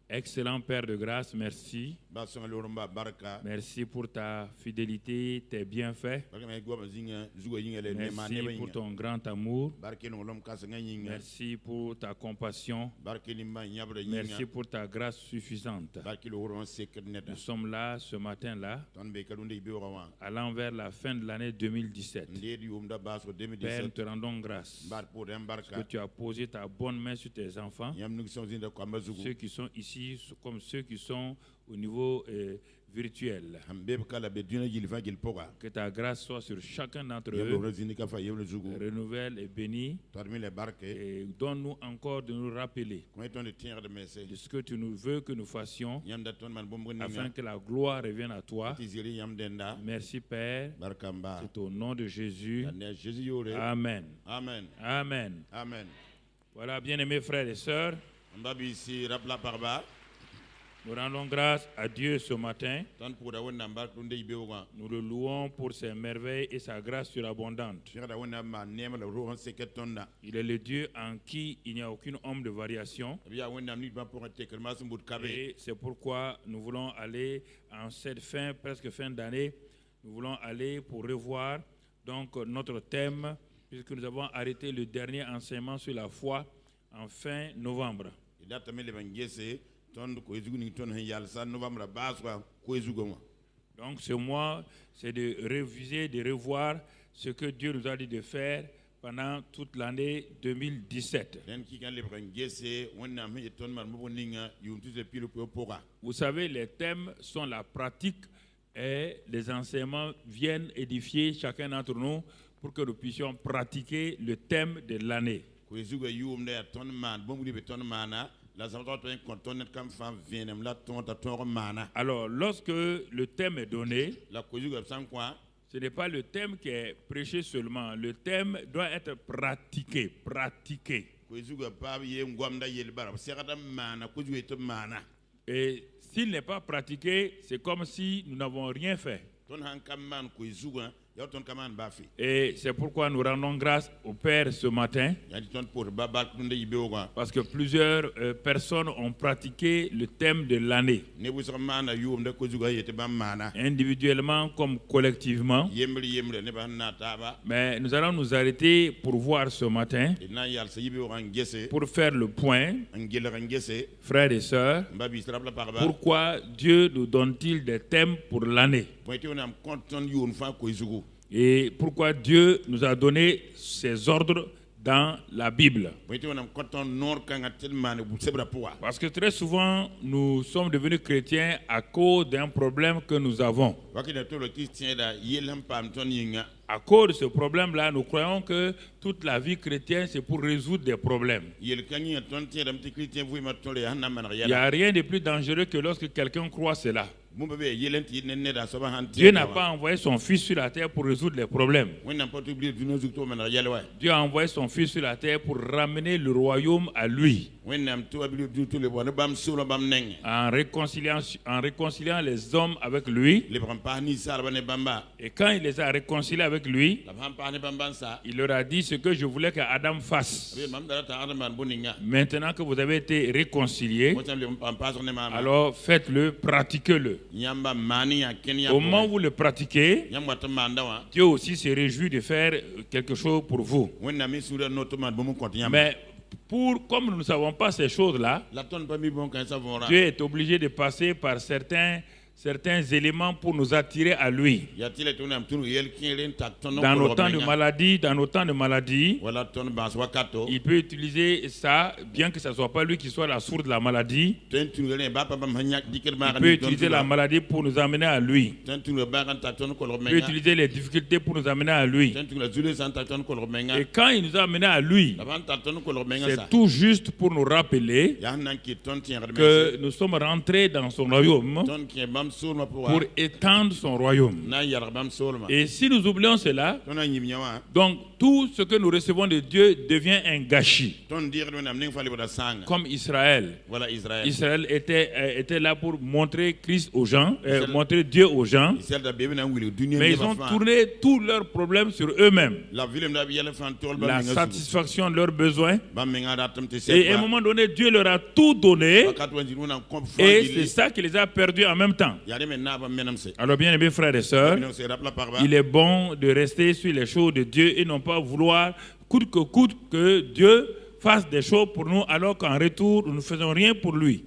Excellent Père de grâce, merci. Merci pour ta fidélité, tes bienfaits. Merci pour ton grand amour. Merci pour ta compassion. Merci pour ta grâce suffisante. Nous sommes là ce matin-là, allant vers la fin de l'année 2017. Père, nous te rendons grâce parce que tu as posé ta bonne main sur tes enfants, ceux qui sont ici comme ceux qui sont au niveau virtuel. Que ta grâce soit sur chacun d'entre eux, renouvelle et bénis, et donne-nous encore de nous rappeler de ce que tu nous veux que nous fassions, afin que la gloire revienne à toi. Merci Père, c'est au nom de Jésus. Amen. Amen. Amen. Amen. Voilà, bien-aimés frères et sœurs, nous rendons grâce à Dieu ce matin. Nous le louons pour ses merveilles et sa grâce surabondante. Il est le Dieu en qui il n'y a aucune ombre de variation. Et c'est pourquoi nous voulons aller en cette presque fin d'année, nous voulons aller pour revoir donc notre thème, puisque nous avons arrêté le dernier enseignement sur la foi en fin novembre. Donc ce mois, c'est de réviser, de revoir ce que Dieu nous a dit de faire pendant toute l'année 2017. Vous savez, les thèmes sont la pratique et les enseignements viennent édifier chacun d'entre nous pour que nous puissions pratiquer le thème de l'année. Alors, lorsque le thème est donné, ce n'est pas le thème qui est prêché seulement. Le thème doit être pratiqué. Et s'il n'est pas pratiqué, c'est comme si nous n'avons rien fait. Et c'est pourquoi nous rendons grâce au Père ce matin, parce que plusieurs personnes ont pratiqué le thème de l'année, individuellement comme collectivement. Mais nous allons nous arrêter pour voir ce matin, pour faire le point, frères et sœurs, pourquoi Dieu nous donne-t-il des thèmes pour l'année? Et pourquoi Dieu nous a donné ces ordres dans la Bible. Parce que très souvent, nous sommes devenus chrétiens à cause d'un problème que nous avons. À cause de ce problème-là, nous croyons que toute la vie chrétienne, c'est pour résoudre des problèmes. Il n'y a rien de plus dangereux que lorsque quelqu'un croit cela. Dieu n'a pas envoyé son Fils sur la terre pour résoudre les problèmes. Dieu a envoyé son Fils sur la terre pour ramener le royaume à lui. En réconciliant les hommes avec lui. Et quand il les a réconciliés avec lui, il leur a dit ce que je voulais qu'Adam fasse. Maintenant que vous avez été réconciliés, alors faites-le, pratiquez-le. Au moment où vous le pratiquez, Dieu aussi se réjouit de faire quelque chose pour vous. Mais comme nous ne savons pas ces choses-là, Dieu est obligé de passer par certains éléments pour nous attirer à lui. Dans nos temps de maladie, il peut utiliser ça, bien que ce ne soit pas lui qui soit la source de la maladie. Il peut utiliser la maladie pour nous amener à lui. Il peut utiliser les difficultés pour nous amener à lui. Et quand il nous a amenés à lui, c'est tout juste pour nous rappeler que nous sommes rentrés dans son royaume pour étendre son royaume. Et si nous oublions cela, donc tout ce que nous recevons de Dieu devient un gâchis. Comme Israël. Israël était là pour montrer Christ aux gens, montrer Dieu aux gens. Mais ils ont tourné tous leurs problèmes sur eux-mêmes. La satisfaction de leurs besoins. Et à un moment donné, Dieu leur a tout donné. Et c'est ça qui les a perdus en même temps. Alors bien aimés frères et sœurs, il est bon de rester sur les choses de Dieu et non pas vouloir coûte que Dieu fasse des choses pour nous alors qu'en retour nous ne faisons rien pour lui.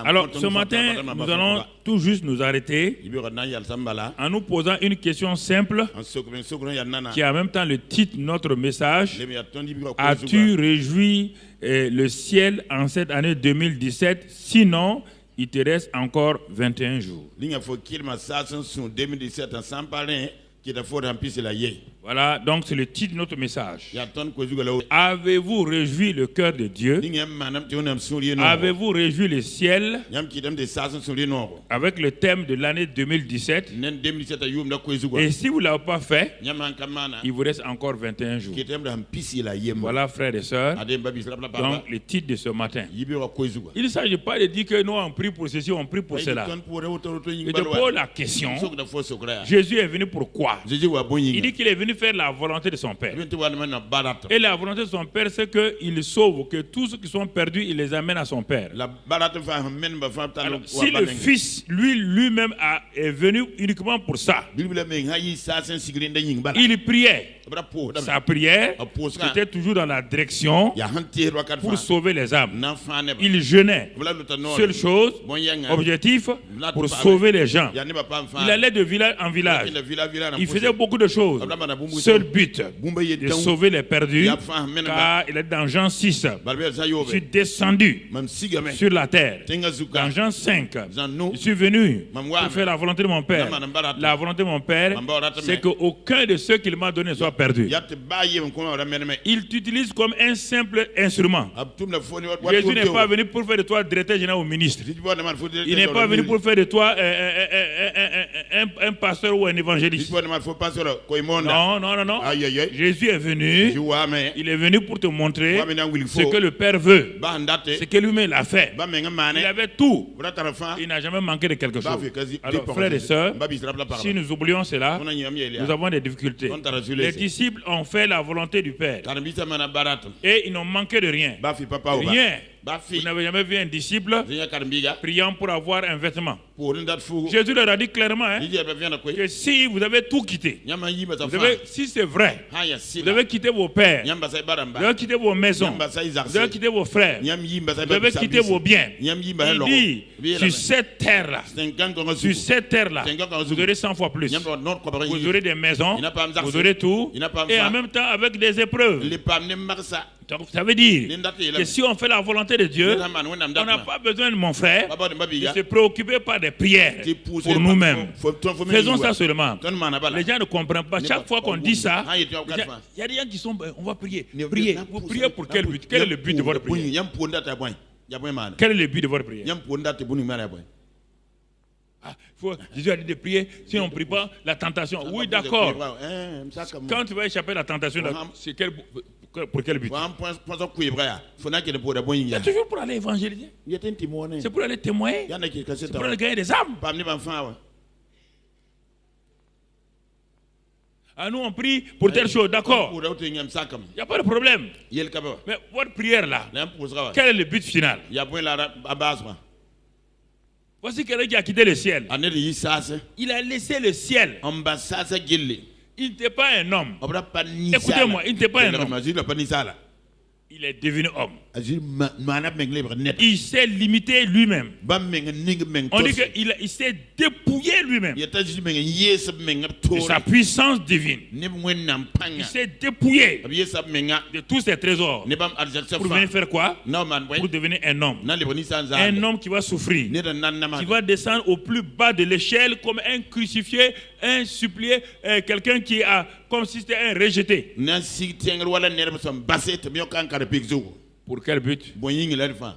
Alors ce matin nous allons tout juste nous arrêter en nous posant une question simple qui a en même temps le titre de notre message. As-tu réjoui le ciel en cette année 2017? Sinon il te reste encore 21 jours. Voilà, donc c'est le titre de notre message. Avez-vous réjoui le cœur de Dieu? Avez-vous réjoui le ciel? Avec le thème de l'année 2017. Et si vous ne l'avez pas fait, il vous reste encore 21 jours. Voilà, frères et sœurs, donc le titre de ce matin. Il ne s'agit pas de dire que nous on prie pour ceci, on prie pour cela. Je te pose la question. Jésus est venu pour quoi? Il dit qu'il est venu faire la volonté de son Père. Et la volonté de son Père, c'est qu'il sauve, que tous ceux qui sont perdus, il les amène à son Père. Alors, si le Fils, lui-même est venu uniquement pour ça, il priait. Sa prière était toujours dans la direction pour sauver les âmes. Il jeûnait. Seule chose, objectif, pour sauver les gens. Il allait de village en village. Il faisait beaucoup de choses. Seul but, de sauver les perdus, car il est dans Jean 6. Je suis descendu sur la terre. Dans Jean 5, je suis venu pour faire la volonté de mon Père. La volonté de mon Père, c'est qu'aucun de ceux qu'il m'a donné soit perdu. Il t'utilise comme un simple instrument. Jésus n'est pas venu pour faire de toi directeur général ou ministre. Il n'est pas venu pour faire de toi un pasteur ou un évangéliste. Non. Jésus est venu. Il est venu pour te montrer ce que le Père veut. Ce que lui-même l'a fait. Il avait tout. Il n'a jamais manqué de quelque chose. Alors, frères et sœurs, si nous oublions cela, nous avons des difficultés. Les disciples ont fait la volonté du Père. Et ils n'ont manqué de rien. Rien. Vous n'avez jamais vu un disciple priant pour avoir un vêtement. Jésus leur a dit clairement que si vous avez tout quitté, si c'est vrai, vous devez quitter vos pères, vous devez quitter vos maisons, vous devez quitter vos frères, vous devez quitter vos biens. Il dit, sur cette terre-là, vous aurez 100 fois plus. Vous aurez des maisons, vous aurez tout, et en même temps avec des épreuves. Donc, ça veut dire que si on fait la volonté de Dieu, on n'a pas besoin de mon frère de se préoccuper par des prières pour nous-mêmes. Faisons ça seulement. Les gens ne comprennent pas. Chaque fois qu'on dit ça, il y a des gens qui sont... On va prier. Prier. Vous priez pour quel but? Quel est le but de votre prière? Quel est le but de votre prière? Jésus a dit de prier. Si on ne prie pas, la tentation. Oui, d'accord. Quand tu vas échapper à la tentation, c'est pour quel but? C'est toujours pour aller évangéliser. C'est pour aller témoigner. C'est pour aller gagner des âmes. Ah, nous on prie pour telle chose, d'accord. Il n'y a pas de problème. Mais votre prière là, quel est le but final? Voici quelqu'un qui a quitté le ciel. Il a laissé le ciel. Il n'était pas un homme. Écoutez-moi, il n'était pas un homme. Il est devenu homme. Il s'est limité lui-même. On dit qu'il s'est dépouillé lui-même de sa puissance divine. Il s'est dépouillé de tous ses trésors pour venir faire quoi? Pour devenir un homme. Un homme qui va souffrir, qui va descendre au plus bas de l'échelle comme un crucifié, un supplié, quelqu'un qui a comme si c'était un rejeté. Pour quel but?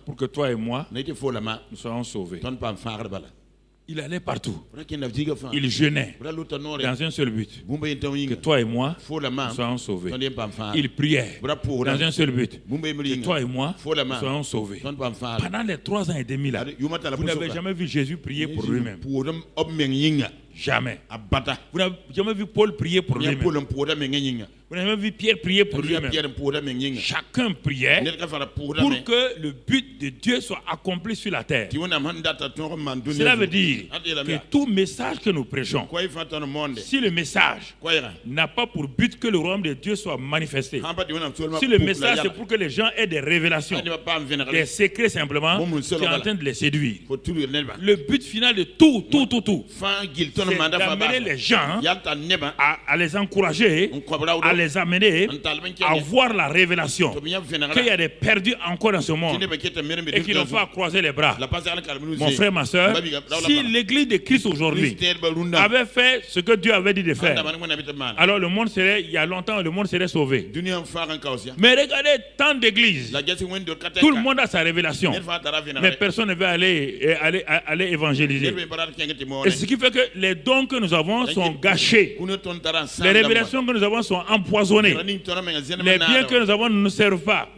Pour que toi et moi, nous soyons sauvés. Il allait partout. Il jeûnait dans un seul but. Que toi et moi, nous soyons sauvés. Il priait dans un seul but. Que toi et moi, nous soyons sauvés. Pendant les 3 ans et demi là, vous n'avez jamais vu Jésus prier pour lui-même. Jamais. Vous n'avez jamais vu Paul prier pour lui-même. Vous n'avez jamais vu Pierre prier pour lui-même. Chacun priait pour que le but de Dieu soit accompli sur la terre. Cela veut dire que tout message que nous prêchons, si le message n'a pas pour but que le royaume de Dieu soit manifesté, si le message c'est pour que les gens aient des révélations, des secrets simplement, tu es en train de les séduire. Le but final de tout, c'est d'amener les gens à les encourager, à les amener à voir la révélation qu'il y a des perdus encore dans ce monde et qui n'ont pas à croiser les bras. Mon frère, ma soeur, si l'église de Christ aujourd'hui avait fait ce que Dieu avait dit de faire, alors le monde serait, il y a longtemps, le monde serait sauvé. Mais regardez, tant d'églises, tout le monde a sa révélation, mais personne ne veut aller évangéliser. Et ce qui fait que les dons que nous avons sont gâchés. Les révélations que nous avons sont empoisonnées. Les biens que nous avons ne nous servent pas.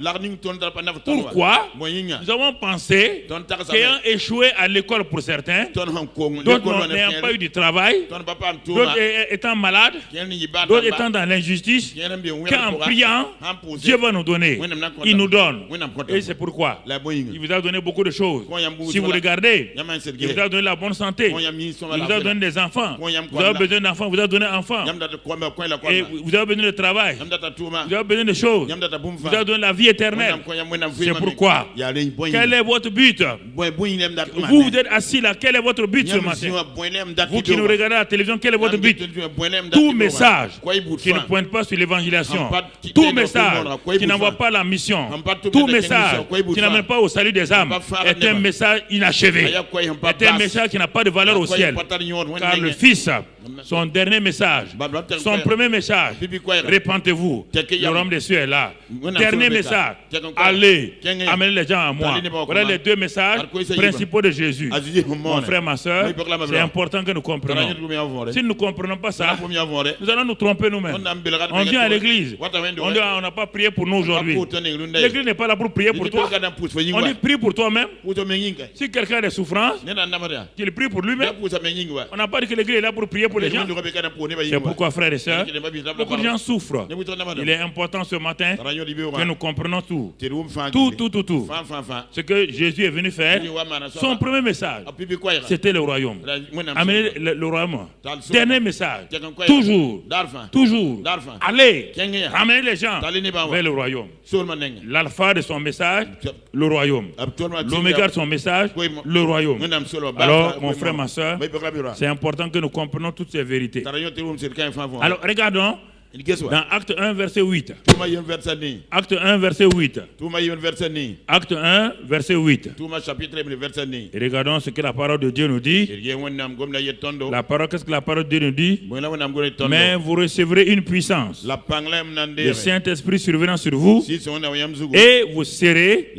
Pourquoi? Nous avons pensé qu'ayant échoué à l'école pour certains, d'autres n'ayant pas eu du travail, d'autres étant malades, d'autres étant dans l'injustice, qu'en priant, Dieu va nous donner. Il nous donne. Et c'est pourquoi il vous a donné beaucoup de choses. Si vous regardez, il vous a donné la bonne santé, il vous a donné des enfants, vous avez besoin d'enfants, vous avez donné un enfant, et vous avez besoin de travail, vous avez besoin de choses, vous avez donné la vie éternelle. C'est pourquoi, quel est votre but? Vous êtes assis là, quel est votre but ce matin? Vous qui nous regardez à la télévision, quel est votre but? Tout message qui ne pointe pas sur l'évangélisation, tout message qui n'envoie pas la mission, tout message qui n'amène pas au salut des âmes est un message inachevé, est un message qui n'a pas de valeur au ciel. Car le Fils, son dernier message, son premier message, répentez-vous, le royaume des cieux est là. Dernier message, allez, amenez les gens à moi. Voilà les 2 messages principaux de Jésus. Mon frère, ma soeur, c'est important que nous comprenions. Si nous ne comprenons pas ça, nous allons nous tromper nous-mêmes. On vient à l'église, on dit on n'a pas prié pour nous aujourd'hui. L'église n'est pas là pour prier pour toi. On dit prie pour toi-même. Si quelqu'un a des souffrances, qu'il prie pour lui-même. On n'a pas dit que l'église est là pour prier pour les gens. C'est pourquoi, frères et sœurs, beaucoup de gens souffrent. Il est important ce matin que nous comprenons tout. Tout. Ce que Jésus est venu faire, son premier message, c'était le royaume. Amener le royaume. Dernier message, toujours, allez, amener les gens vers le royaume. L'alpha de son message, le royaume. L'oméga de son message, le royaume. Alors, mon frère, ma soeur, c'est important que nous comprenions toutes ces vérités. Alors, regardons dans Acte 1, verset 8. Acte 1, verset 8. Acte 1, verset 8. Et regardons ce que la parole de Dieu nous dit. Qu'est-ce que la parole de Dieu nous dit? Mais vous recevrez une puissance. Le Saint-Esprit survenant sur vous. Et vous serez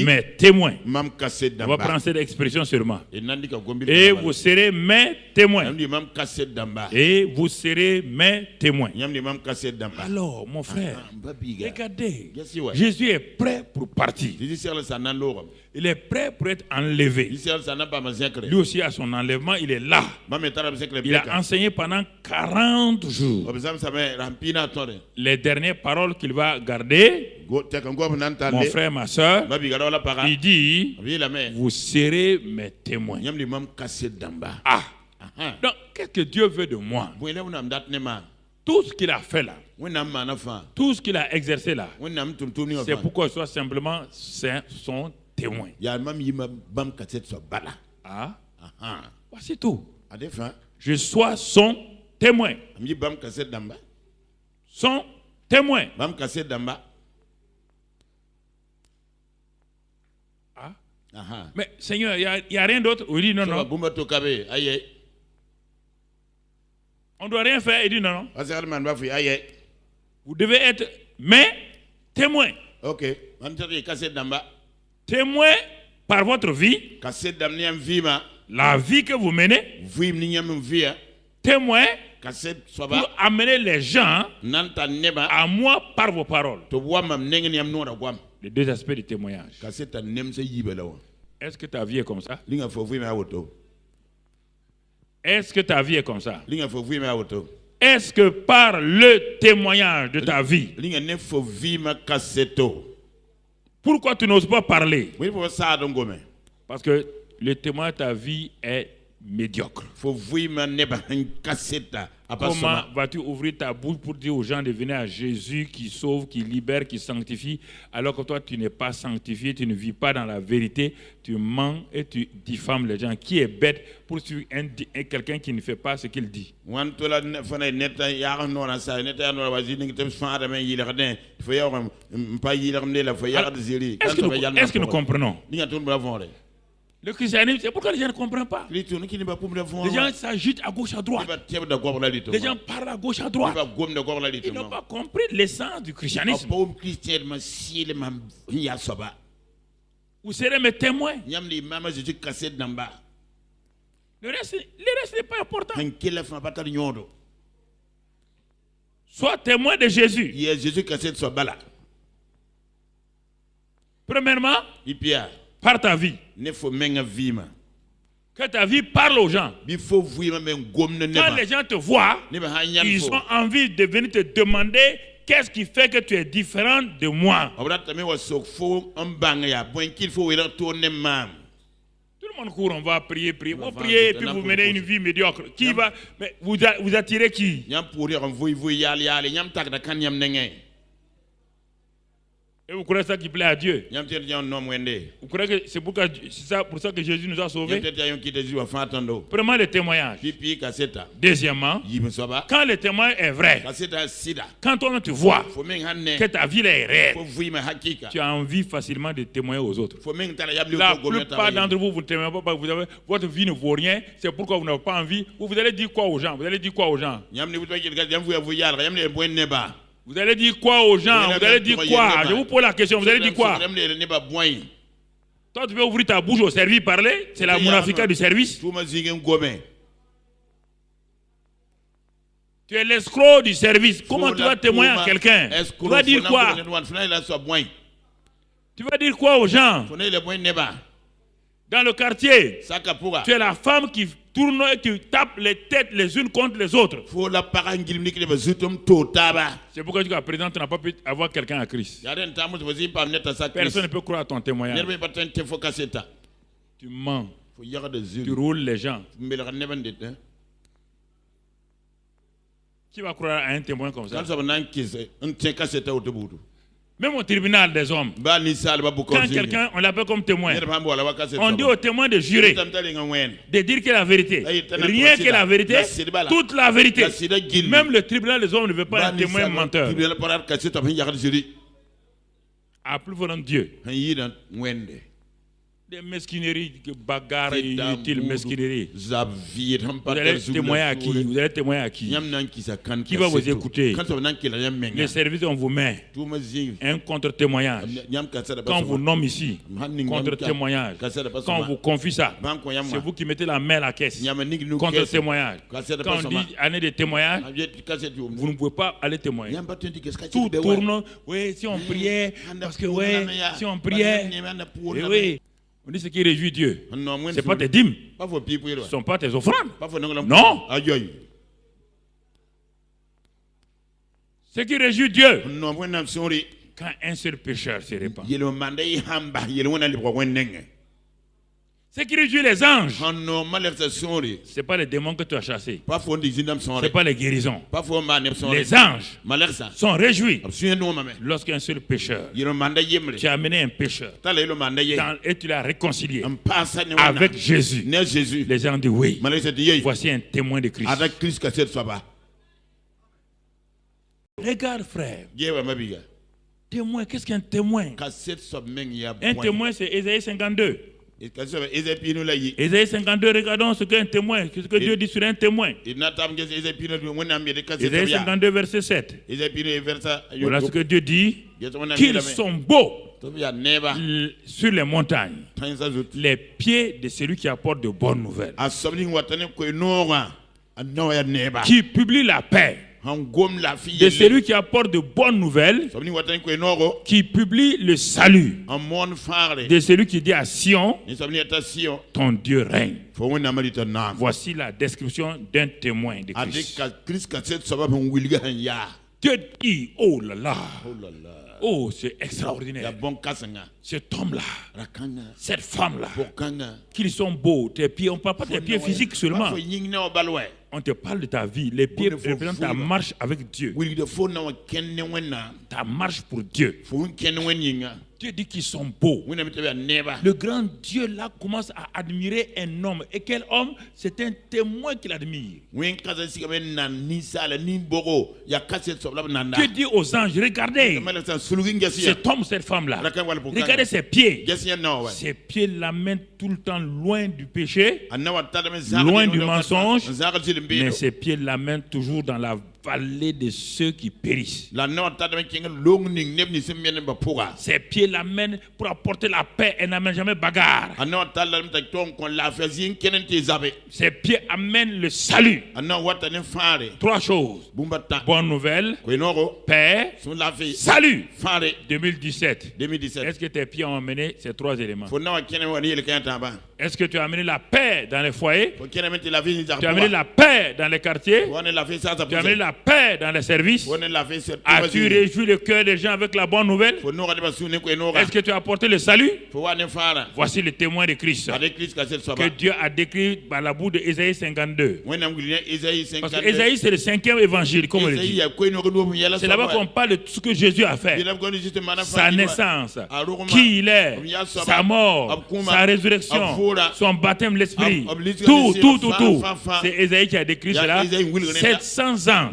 mes témoins. On va prendre cette expression sûrement. Et vous serez mes témoins. Et vous serez mes témoins. Alors, mon frère, regardez, Jésus est prêt pour partir. Il est prêt pour être enlevé. Lui aussi, à son enlèvement, il est là. Il a enseigné pendant 40 jours. Les dernières paroles qu'il va garder, mon frère, ma soeur, il dit, vous serez mes témoins. Ah, donc, qu'est-ce que Dieu veut de moi? Tout ce qu'il a fait là, tout ce qu'il a exercé là, c'est pourquoi je sois simplement son témoin. Ah, voici tout. Je sois son témoin. Son témoin. Ah. Mais Seigneur, il n'y a rien d'autre. Il dit non, non. On ne doit rien faire. Il dit non, non. Vous devez être mes témoins. Témoin par votre vie, la vie que vous menez, témoin pour amener les gens à moi par vos paroles. Les deux aspects du témoignage. Est-ce que ta vie est comme ça? Est-ce que ta vie est comme ça? Est-ce que par le témoignage de ta vie, pourquoi tu n'oses pas parler? Parce que le témoignage de ta vie est médiocre. Comment vas-tu ouvrir ta bouche pour dire aux gens de venir à Jésus qui sauve, qui libère, qui sanctifie, alors que toi tu n'es pas sanctifié, tu ne vis pas dans la vérité, tu mens et tu diffames les gens. Qui est bête pour suivre quelqu'un qui ne fait pas ce qu'il dit? Est-ce que nous comprenons? Le christianisme, c'est pourquoi les gens ne comprennent pas. Les gens s'agitent à gauche, à droite. Les gens parlent à gauche, à droite. Ils n'ont pas compris l'essence du christianisme. Vous serez mes témoins. Le reste n'est pas important. Sois témoin de Jésus. Premièrement, par ta vie. Que ta vie parle aux gens. Quand les gens te voient, ils ont envie de venir te demander qu'est-ce qui fait que tu es différent de moi. Tout le monde court, on va prier. Vous priez et puis vous menez une vie médiocre. Qui va vous attirez qui? Et vous croyez ça qui plaît à Dieu? Vous croyez que c'est pour ça que Jésus nous a sauvés? Premièrement, le témoignage. Deuxièmement, quand le témoignage est vrai, quand toi tu vois que ta vie est réelle, tu as envie facilement de témoigner aux autres. La plupart d'entre vous, vous ne témoignez pas parce que votre vie ne vaut rien. C'est pourquoi vous n'avez pas envie. Vous allez dire quoi aux gens? Vous allez dire quoi aux gens? Vous allez dire quoi aux gens? Vous allez dire quoi? Je vous pose la question, vous allez dire quoi? Toi, tu veux ouvrir ta bouche au service, parler? C'est la munafika du service. Tu es l'escroc du service. Comment tu vas témoigner à quelqu'un? Tu vas dire quoi? Tu vas dire quoi aux gens? Dans le quartier, tu es la femme qui tourne et qui tape les têtes les unes contre les autres. C'est pourquoi jusqu'à présent, tu n'as pas pu avoir quelqu'un à Christ. Personne ne peut croire à ton témoignage. Tu mens. Tu roules les gens. Qui va croire à un témoin comme ça? Même au tribunal des hommes, quand quelqu'un, on l'appelle comme témoin, on dit au témoin de jurer, de dire que la vérité, rien que la vérité, toute la vérité. Même le tribunal des hommes ne veut pas un témoin menteur. À plus fort Dieu. Des mesquineries, bagarres inutiles, mesquineries. Vous allez témoigner à qui? Vous allez témoigner à qui? Qui va vous écouter? Les services on vous met un contre-témoignage. Quand on vous nomme ici, contre-témoignage. Quand on vous confie ça, c'est vous qui mettez la main à la caisse. Contre-témoignage. Quand on dit année de témoignage, vous ne pouvez pas aller témoigner. Tout tourne. Oui, si on priait, parce que oui, si on priait, oui. On dit ce qui réjouit Dieu. Ce n'est pas tes dîmes. Ce ne sont pas tes offrandes. Non. Ce qui réjouit Dieu. Quand un seul pécheur se répand. Ce qui réjouit les anges, ce n'est pas les démons que tu as chassés. Ce n'est pas les guérisons. Les anges sont réjouis lorsqu'un seul pécheur, tu as amené un pécheur et tu l'as réconcilié avec Jésus. Les gens disent oui, voici un témoin de Christ. Regarde frère. Témoin, qu'est-ce qu'un témoin? Un témoin c'est Ésaïe 52. Ésaïe 52, regardons ce qu'un témoin, ce que Dieu dit sur un témoin. Ésaïe 52, verset 7. Voilà ce que Dieu dit. Qu'ils sont beaux sur les montagnes, les pieds de celui qui apporte de bonnes nouvelles, qui publie la paix, de celui qui apporte de bonnes nouvelles, qui publie le salut, de celui qui dit à Sion, ton Dieu règne. Voici la description d'un témoin de Christ. Dieu dit, oh là là, oh c'est extraordinaire. Cet homme-là, cette femme-là, qu'ils sont beaux, tes pieds, on ne parle pas de tes pieds physiques seulement. On te parle de ta vie. Les pieds représentent ta marche avec Dieu. Ta marche pour Dieu. Dieu dit qu'ils sont beaux. Le grand Dieu là commence à admirer un homme. Et quel homme? C'est un témoin qu'il admire. Dieu dit aux anges, regardez cet homme, cette femme là. Regardez ses pieds. Ses pieds l'amènent tout le temps loin du péché, loin du mensonge. Mais ses pieds l'amènent toujours dans la vallée de ceux qui périssent. Ses pieds l'amènent pour apporter la paix et n'amènent jamais bagarre. Ses pieds amènent le salut. Trois choses: bonne nouvelle, paix, salut. 2017. Est-ce que tes pieds ont amené ces trois éléments? Est-ce que tu as amené la paix dans les foyers? Tu as amené la paix dans les quartiers? Tu as amené la paix dans les services? As-tu réjoui le cœur des gens avec la bonne nouvelle? Est-ce que tu as apporté le salut? Voici le témoin de Christ que Dieu a décrit par la bouche d'Ésaïe 52. Parce que Ésaïe c'est le 5e évangile, comme on le dit. C'est là-bas qu'on parle de tout ce que Jésus a fait. Sa naissance, qui il est, sa mort, sa résurrection, son baptême de l'esprit, tout. C'est Ésaïe qui a décrit cela 700 ans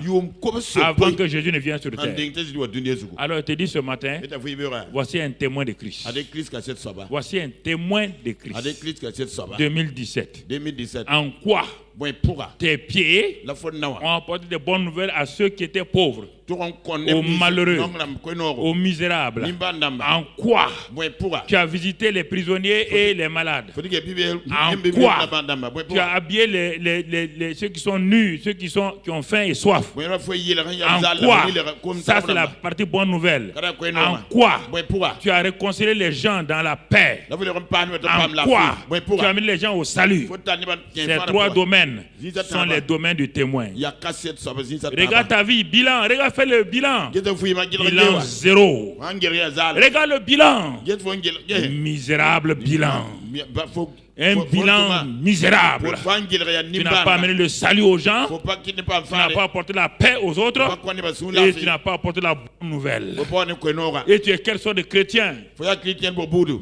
avant que Jésus ne vienne sur terre. Alors je te dis ce matin, voici un témoin de Christ. Voici un témoin de Christ. 2017. En quoi tes pieds ont apporté de bonnes nouvelles à ceux qui étaient pauvres, aux malheureux, aux misérables? En quoi tu as visité les prisonniers et les malades? En quoi tu as habillé ceux qui sont nus, ceux qui ont faim et soif? En quoi? Ça c'est la partie bonne nouvelle. En quoi tu as réconcilié les gens dans la paix? En quoi tu as mis les gens au salut? Ces trois domaines sont les domaines du témoin. Regarde ta vie, bilan, regarde, fais le bilan. Bilan 0. Regarde le bilan. Misérable bilan. Un bilan misérable. Tu n'as pas amené le salut aux gens. Tu n'as pas apporté la paix aux autres. Et tu n'as pas apporté la bonne nouvelle. Et tu es quelle sorte de chrétien?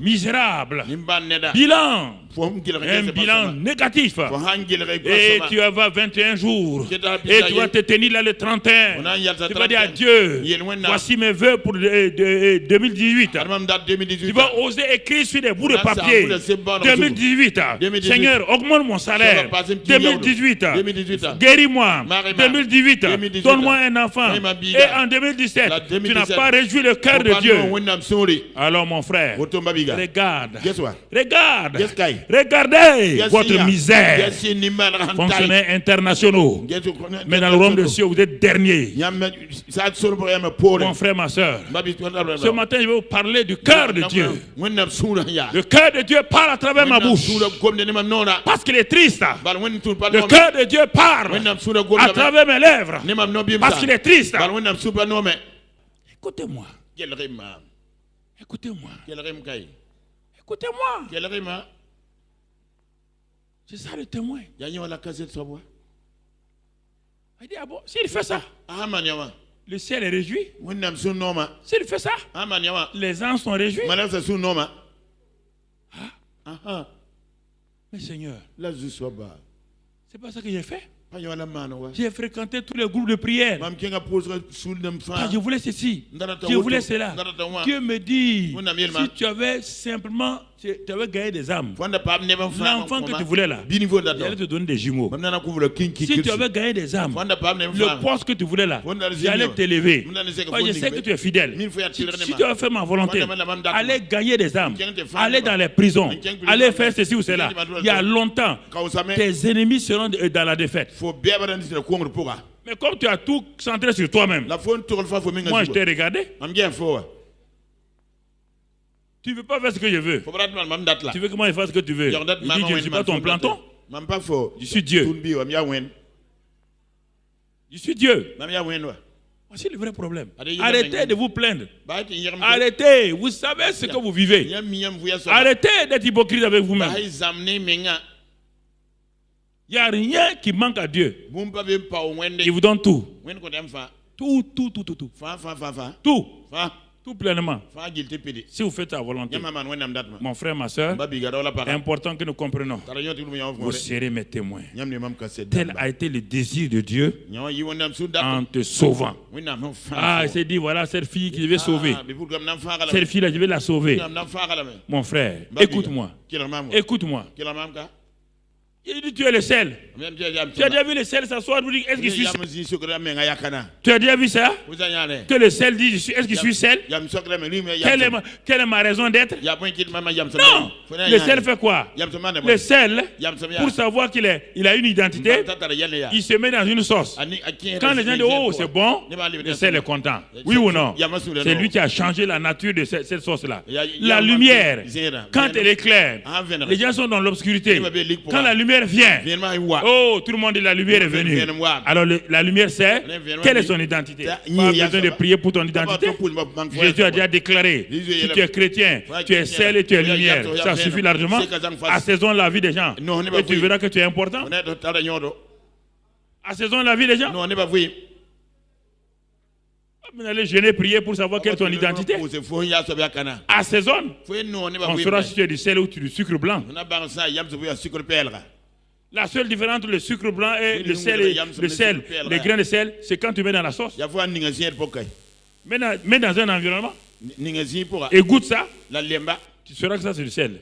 Misérable. Bilan. Un bilan négatif. Et tu vas 21 jours. Et tu vas te tenir là le 31. Tu vas dire à Dieu, voici mes vœux pour 2018. Tu vas oser écrire sur des bouts de papier. 2018. Seigneur, augmente mon salaire. 2018. Guéris-moi. 2018. Donne-moi un enfant. Et en 2017, tu n'as pas réjoui le cœur de Dieu. Alors mon frère, regarde. Regardez votre misère. Fonctionnaires internationaux. Mais dans le royaume des cieux, vous êtes derniers. Mon frère, ma soeur, ce matin, je vais vous parler du cœur de Dieu. Le cœur de Dieu parle à travers ma bouche. Parce qu'il est triste. Le cœur de Dieu parle à travers mes lèvres. Parce qu'il est triste. Écoutez-moi. Écoutez-moi. Écoutez-moi. C'est ça le témoin. Il dit, ah bon, s'il fait ça, le ciel est réjoui. S'il fait ça, les anges sont réjouis. Mais Seigneur, c'est pas ça que j'ai fait. J'ai fréquenté tous les groupes de prière. Je voulais ceci, je voulais cela. Dieu me dit, si tu avais simplement tu avais gagné des âmes. L'enfant que tu voulais là, il allait te donner des jumeaux. Si tu avais gagné des âmes, le poste que tu voulais là, j'allais t'élever. Je sais que tu es fidèle. Si tu as fait ma volonté, allez gagner des âmes, allez dans les prisons, allez faire ceci ou cela. Il y a longtemps, tes ennemis seront dans la défaite. Mais comme tu as tout centré sur toi-même, moi je t'ai regardé. Tu ne veux pas faire ce que je veux. Tu veux que moi je fasse ce que tu veux. Il dit, je ne suis pas ton planton. Je suis Dieu. Je suis Dieu. Voici le vrai problème. Arrêtez de vous plaindre. Arrêtez. Vous savez ce que vous vivez. Arrêtez d'être hypocrite avec vous-même. Il n'y a rien qui manque à Dieu. Il vous donne tout. Tout. Tout pleinement. Si vous faites sa volonté, mon frère, ma soeur, c'est important que nous comprenions. Vous serez mes témoins. Tel a été le désir de Dieu en te sauvant. Ah, il s'est dit, voilà cette fille que je vais sauver. Cette fille-là, je vais la sauver. Mon frère, écoute-moi. Écoute-moi. Il dit, tu es le sel. Tu as déjà vu le sel s'asseoir pour dire, est-ce que je suis sel? Tu as déjà vu ça? Que le sel dit, est-ce que je suis sel? Quelle est ma raison d'être? Non. Le sel fait quoi? Le sel, pour savoir qu'il a une identité, il se met dans une sauce. Quand les gens disent, oh, c'est bon, le sel est content. Oui ou non? C'est lui qui a changé la nature de cette sauce-là. La lumière, quand elle éclaire, les gens sont dans l'obscurité. Quand la lumière vient, oh, tout le monde dit la lumière est venue. Alors la lumière c'est, quelle est son identité? Pas besoin de prier pour ton identité. Jésus a déjà déclaré, si tu es chrétien, tu es sel et tu es lumière. Ça suffit largement. Assaisonne la vie des gens et tu verras que tu es important. Assaisonne la vie des gens. Vous allez jeûner, prier pour savoir quelle est ton identité. Assaisonne. On saura si tu es du sel ou du sucre blanc. La seule différence entre le sucre blanc et le sel, les grains de sel, c'est quand tu mets dans la sauce. Mets dans un environnement. Et goûte ça. Tu sauras que ça c'est du sel.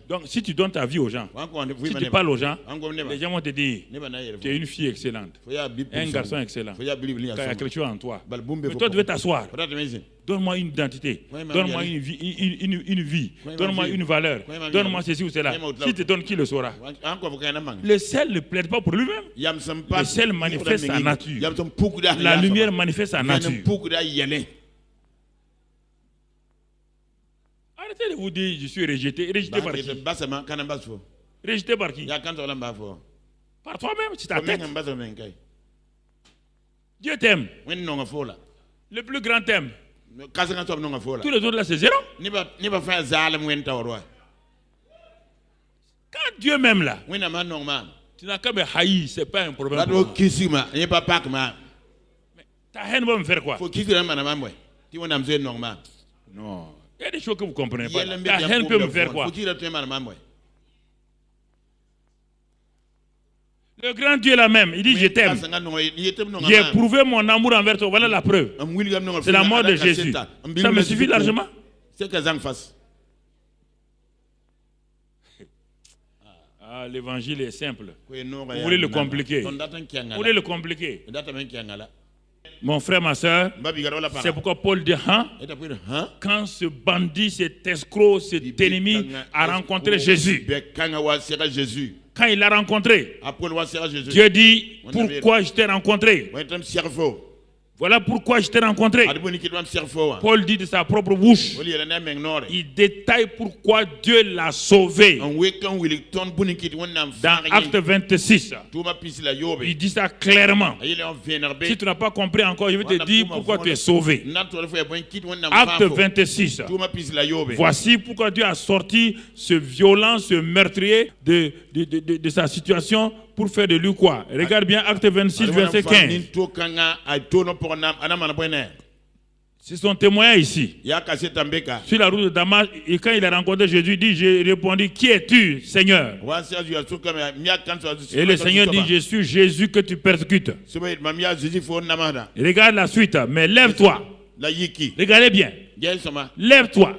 Donc si tu donnes ta vie aux gens, si tu parles aux gens, les gens vont te dire, tu es une fille excellente, un garçon excellent, il y a quelque chose en toi. Mais toi tu veux t'asseoir. Donne-moi une identité, donne-moi une vie, donne-moi une valeur, donne-moi ceci ou cela. Si tu te donnes, qui le saura? Le sel ne plaide pas pour lui-même. Le sel manifeste sa nature. La lumière manifeste sa nature. Arrêtez de vous dire je suis rejeté. Rejeté par qui? Rejeté par qui? Par toi-même, c'est ta tête. Dieu t'aime. Le plus grand t'aime. Tous les autres là c'est zéro. Quand Dieu m'aime là, tu n'as qu'à me haïr, c'est pas un problème. Mais ta haine va me faire quoi? Non. Il y a des choses que vous ne comprenez pas. Ta haine peut me faire quoi? Le grand Dieu là même, il dit je t'aime. J'ai prouvé mon amour envers toi. Voilà la preuve. C'est la mort de Jésus. Ça me suffit largement. Ah, l'évangile est simple. Vous voulez le compliquer? Vous voulez le compliquer? Mon frère, ma soeur, c'est pourquoi Paul dit, quand ce bandit, cet escroc, cet ennemi a rencontré Jésus, quand il l'a rencontré, Dieu dit, pourquoi je t'ai rencontré? Voilà pourquoi je t'ai rencontré. Paul dit de sa propre bouche. Il détaille pourquoi Dieu l'a sauvé. Dans Acte 26, il dit ça clairement. Si tu n'as pas compris encore, je vais te dire pourquoi tu es sauvé. Acte 26. Voici pourquoi Dieu a sorti ce violent, ce meurtrier de sa situation pour faire de lui quoi? Regarde bien Acte 26, verset 15. C'est son témoignage ici. Sur la route de Damas, et quand il a rencontré Jésus, il dit, j'ai répondu, qui es-tu, Seigneur? Et le Seigneur dit, je suis Jésus que tu persécutes. Regarde la suite, mais lève-toi. Regardez bien. Lève-toi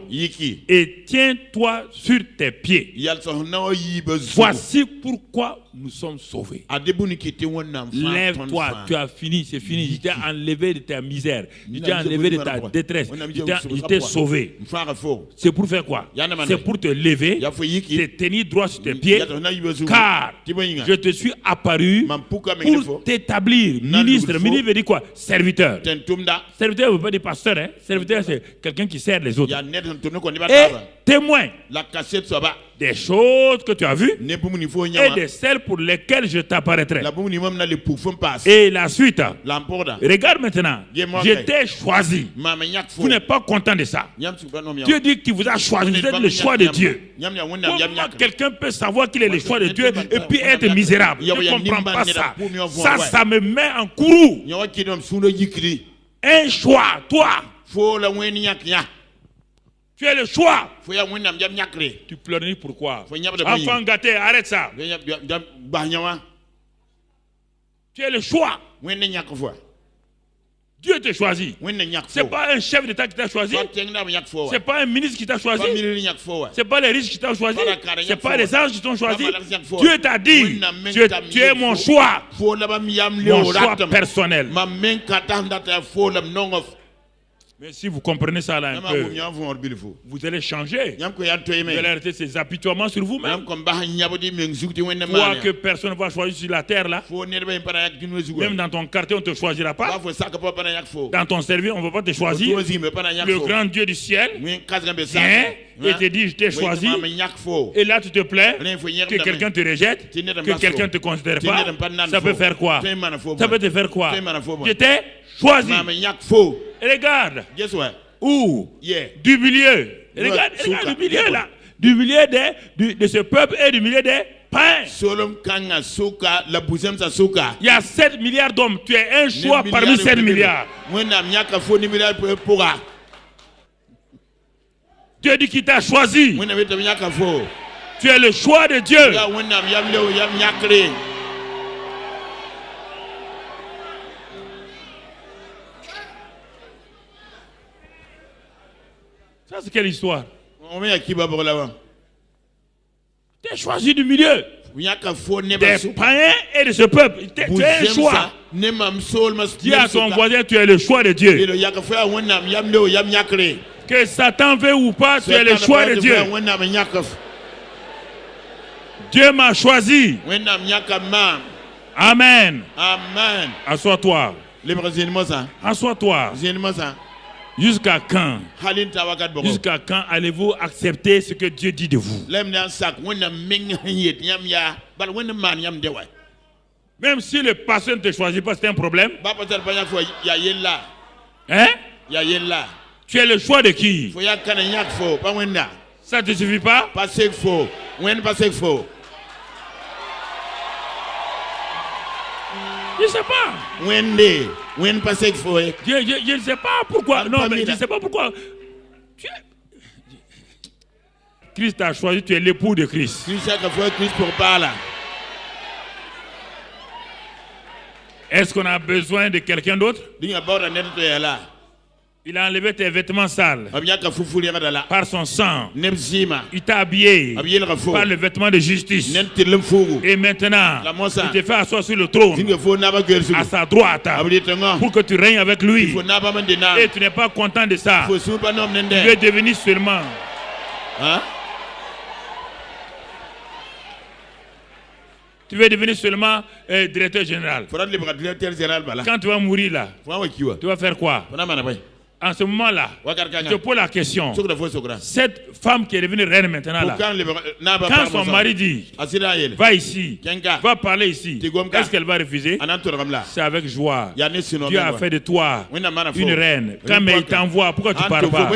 et tiens-toi sur tes pieds. Voici pourquoi nous sommes sauvés. Lève-toi, tu as fini, c'est fini. Je t'ai enlevé de ta misère, je t'ai enlevé de ta détresse, je t'ai sauvé. C'est pour faire quoi? C'est pour te lever, te tenir droit sur tes pieds, car je te suis apparu pour t'établir ministre. Ministre veut dire quoi? Serviteur. Serviteur ne veut pas dire pasteur, hein? Serviteur, c'est quelqu'un qui sert les autres. Et témoin des choses que tu as vues et de celles pour lesquelles je t'apparaîtrai. Et la suite, regarde maintenant, je t'ai choisi. Vous n'êtes pas content de ça. Dieu dit qu'il vous a choisi, vous êtes le choix de Dieu. Comment quelqu'un peut savoir qu'il est le choix de Dieu et puis être misérable? Je ne comprends pas ça. Ça me met en courroux. Un choix, toi. Tu es le choix. Tu pleurais pourquoi? Enfant gâté, arrête ça. Tu es le choix. Dieu te choisit. Ce n'est pas un chef d'État qui t'a choisi. Ce n'est pas un ministre qui t'a choisi. Ce n'est pas les riches qui t'ont choisi. Ce n'est pas les anges qui t'ont choisi. Dieu t'a dit, tu es mon choix. Mon choix personnel. Mais si vous comprenez ça là un peu, vous allez changer. Vous allez arrêter ces apitoiements sur vous-même. Toi que personne ne va choisir sur la terre là. Même dans ton quartier, on ne te choisira pas. Dans ton service, on ne va pas te choisir. Le grand Dieu du ciel vient et te dit, je t'ai choisi. Et là, tu te plains que quelqu'un te rejette, que quelqu'un ne te considère pas. Ça peut faire quoi? Ça peut te faire quoi? Je t'ai choisi. Regarde. Où? Du milieu. Regarde du milieu là. Du milieu de ce peuple et du milieu des païens. Il y a 7 milliards d'hommes. Tu es un choix parmi 7 milliards. Dieu dit qu'il t'a choisi. Tu es le choix de Dieu. Ça, c'est quelle histoire? Tu es choisi du milieu des païens et de ce peuple. Tu es un choix. Dis à son voisin, tu es le choix de Dieu. Que Satan veut ou pas, tu es le choix de Dieu. Dieu m'a choisi. Amen. Amen. Assois-toi. Assois-toi. Jusqu'à quand? Jusqu'à quand allez-vous accepter ce que Dieu dit de vous? Même si le pasteur ne te choisit pas, c'est un problème. Hein? Tu es le choix de qui? Ça ne te suffit pas? Je ne sais pas. Je ne sais pas pourquoi. Non, mais je ne sais pas pourquoi. Christ t'a choisi, tu es l'époux de Christ. Est-ce qu'on a besoin de quelqu'un d'autre? Il a enlevé tes vêtements sales par son sang. Il t'a habillé par le vêtement de justice. Et maintenant, il te fait asseoir sur le trône à sa droite pour que tu règnes avec lui. Et tu n'es pas content de ça. Tu veux devenir seulement. Tu veux devenir seulement directeur général. Quand tu vas mourir là, tu vas faire quoi? En ce moment-là, je pose la question. Cette femme qui est devenue reine maintenant là, quand son mari dit, va ici, va parler ici, est-ce qu'elle va refuser? C'est avec joie. Dieu a fait de toi une reine. Quand il t'envoie, pourquoi tu ne pars pas?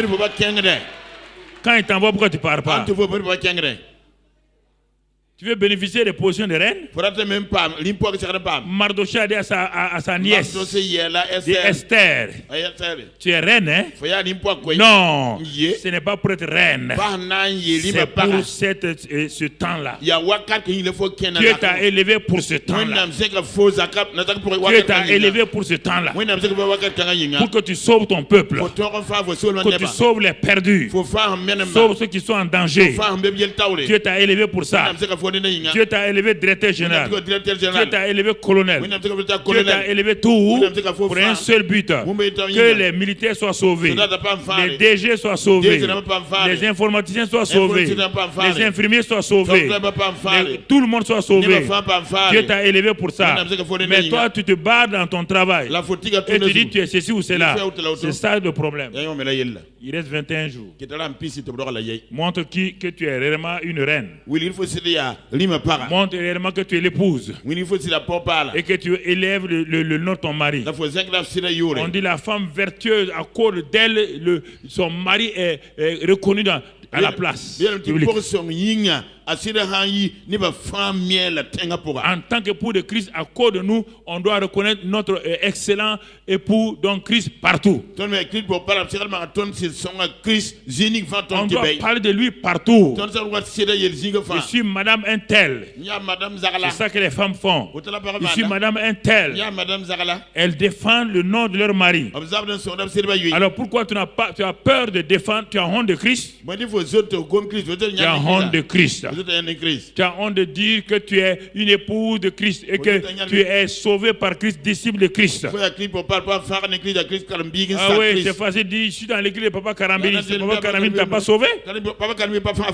Quand il t'envoie, pourquoi tu ne pars pas? Tu veux bénéficier des positions de reine? Mardochée a dit à sa nièce, Esther, tu es reine, hein? Non, ce n'est pas pour être reine. C'est pour ce temps-là. Dieu t'a élevé pour ce temps-là. Dieu t'a élevé pour ce temps-là. Pour que tu sauves ton peuple. Que tu sauves les perdus. Sauve ceux qui sont en danger. Dieu t'a élevé pour ça. Dieu t'a élevé directeur général. Dieu t'a élevé colonel. Dieu t'a élevé tout pour un seul but. Que les militaires soient sauvés. Les DG soient sauvés. Les informaticiens soient sauvés. Les infirmiers soient sauvés. Tout le monde soit sauvé. Dieu t'a élevé pour ça. Mais toi, tu te bats dans ton travail. Et tu dis tu es ceci ou cela. C'est ça le problème. Il reste 21 jours. Montre que tu es réellement une reine. Montre réellement que tu es l'épouse. Et que tu élèves le nom de ton mari. On dit la femme vertueuse, à cause d'elle, son mari est reconnu à la place. En tant qu'époux de Christ, à cause de nous, on doit reconnaître notre excellent époux, donc Christ, partout. On doit parler de lui partout. Je suis madame un tel. C'est ça que les femmes font. Je suis madame un tel. Elles défendent le nom de leur mari. Alors pourquoi tu as peur de défendre? Tu as honte de Christ? Tu as honte de Christ. Tu as honte de dire que tu es une épouse de Christ et que tu es sauvé par Christ, disciple de Christ. Ah oui, c'est facile de dire, je suis dans l'église de Papa Karambini. Papa Karambini ne t'a pas sauvé.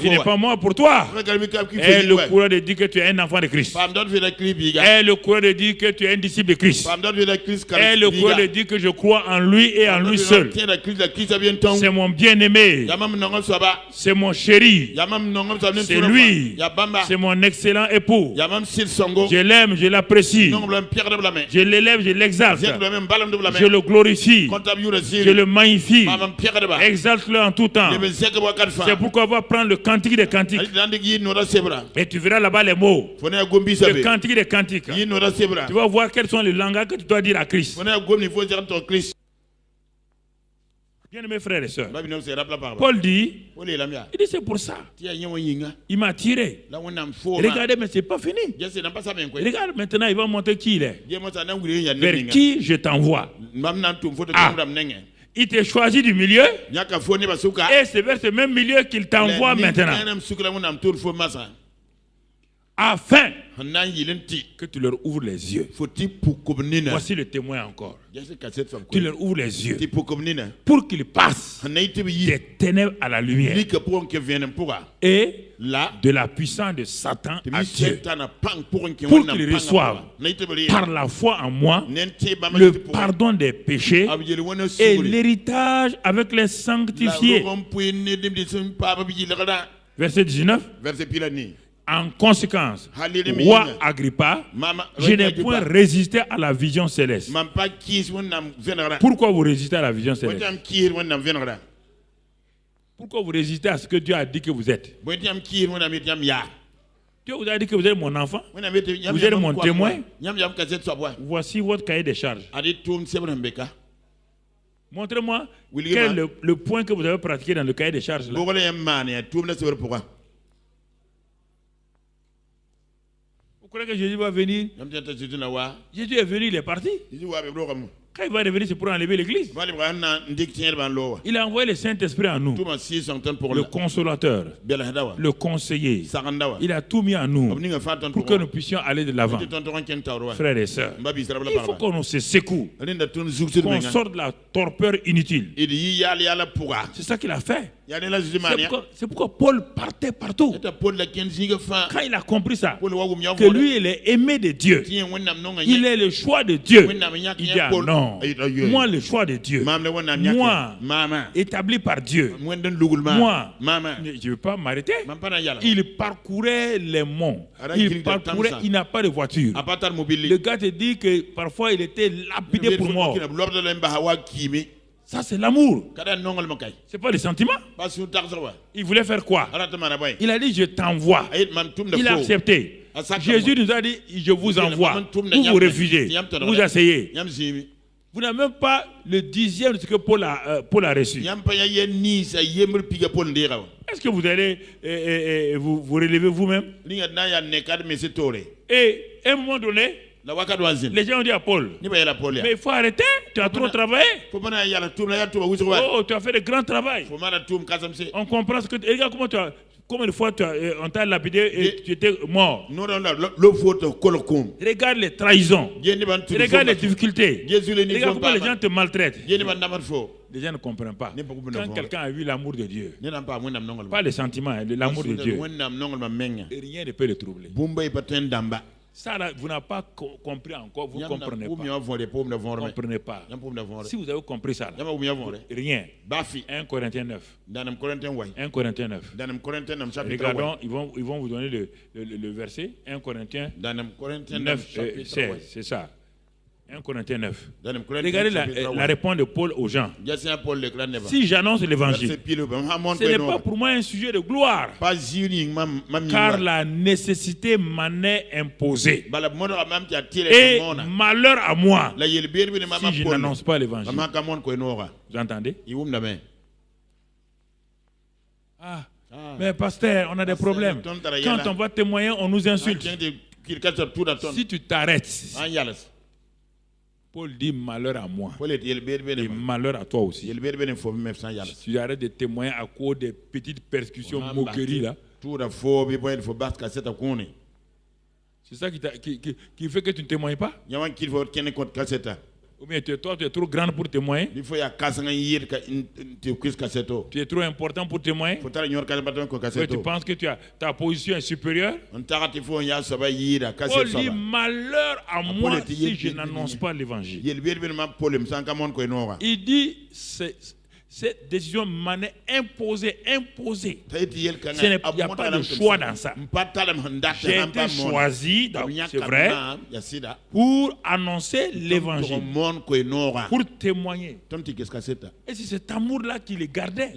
Il n'est pas mort pour toi. Et le courage de dire que tu es un enfant de Christ. Et le courage de dire que tu es un disciple de Christ. Et le courage de dire que je crois en lui et en lui seul. C'est mon bien-aimé. C'est mon chéri. C'est lui. C'est mon excellent époux. Je l'aime, je l'apprécie. Je l'élève, je l'exalte. Je le glorifie. Je le magnifie. Exalte-le en tout temps. C'est pourquoi on va prendre le cantique des cantiques. Et tu verras là-bas les mots. Le cantique des cantiques. Tu vas voir quels sont les langages que tu dois dire à Christ. Bien mes frères et sœurs, Paul dit, il dit c'est pour ça. Il m'a tiré. Regardez, mais c'est pas fini. Regarde maintenant, il va montrer qui il est. Vers qui je t'envoie. Ah. Il t'a choisi du milieu. Et c'est vers ce même milieu qu'il t'envoie maintenant. Afin que tu leur ouvres les yeux. Voici le témoin encore. Tu leur ouvres les yeux pour qu'ils passent des ténèbres à la lumière et de la puissance de Satan à Dieu, pour qu'ils reçoivent par la foi en moi le pardon des péchés et l'héritage avec les sanctifiés. Verset 19. En conséquence, roi Agrippa, je n'ai point résisté à la vision céleste. Pourquoi vous résistez à la vision céleste? Pourquoi vous résistez à ce que Dieu a dit que vous êtes? Dieu vous a dit que vous êtes mon enfant. Vous êtes mon témoin. Voici votre cahier de charges. Montrez-moi quel est le point que vous avez pratiqué dans le cahier de charges là. Vous croyez que Jésus va venir? Jésus est venu, il est parti. Quand il va revenir, c'est pour enlever l'église. Il a envoyé le Saint-Esprit en nous. Le consolateur, le conseiller. Il a tout mis en nous pour que nous puissions aller de l'avant. Frères et sœurs, il faut qu'on se secoue, qu'on sorte de la torpeur inutile. C'est ça qu'il a fait. C'est pourquoi Paul partait partout. Quand il a compris ça, que lui, il est aimé de Dieu, il est le choix de Dieu, il dit ah, non, moi le choix de Dieu, moi établi par Dieu, moi je ne veux pas m'arrêter. Il parcourait les monts, il n'a pas de voiture. Le gars te dit que parfois il était lapidé pour mort. Ça, c'est l'amour. C'est pas le sentiment. Il voulait faire quoi? Il a dit, je t'envoie. Il a accepté. Jésus nous a dit, je vous envoie. Vous refusez. Vous asseyez. Vous n'avez même pas le 10e de ce que Paul a reçu. Est-ce que vous allez vous relever vous-même? Et à un moment donné, les gens ont dit à Paul, mais il faut arrêter, tu as trop travaillé. Oh, tu as fait de grands travail. On comprend ce que tu... Regarde combien de fois on t'a lapidé et tu étais mort. Regarde les trahisons. Regarde les difficultés. Regarde comment les gens te maltraitent. Les gens ne comprennent pas. Quand quelqu'un a vu l'amour de Dieu, pas les sentiments, l'amour de Dieu, rien ne peut le troubler. Ça, là, vous n'avez pas compris encore, vous ne comprenez pas. Vous ne comprenez pas. Si vous avez compris ça, là, rien. 1 Corinthiens 9. 1 Corinthiens 9. Regardons, ils vont vous donner le verset. 1 Corinthiens 9, 16, c'est ça. 1 Corinthiens 9. Regardez la réponse de Paul aux gens. Si j'annonce l'évangile, ce n'est pas pour moi un sujet de gloire, car la nécessité m'en est imposée. Et malheur à moi si je n'annonce pas l'évangile. Vous entendez? Mais pasteur, on a des problèmes. Quand on va témoigner, on nous insulte. Si tu t'arrêtes, Paul dit malheur à moi et malheur à toi aussi. Si tu arrêtes de témoigner à cause des petites persécutions, moqueries là, c'est ça qui fait que tu ne témoignes pas? Ou bien toi, tu es trop grande pour témoigner? Tu es trop important pour témoigner? Tu penses que ta position est supérieure? Paul dit malheur à moi si je n'annonce pas l'évangile. Il dit cette décision m'en est imposée. Il n'y a pas de choix dans ça. J'ai été choisi, c'est vrai, pour annoncer l'évangile, pour témoigner. Et c'est cet amour-là qui les gardait.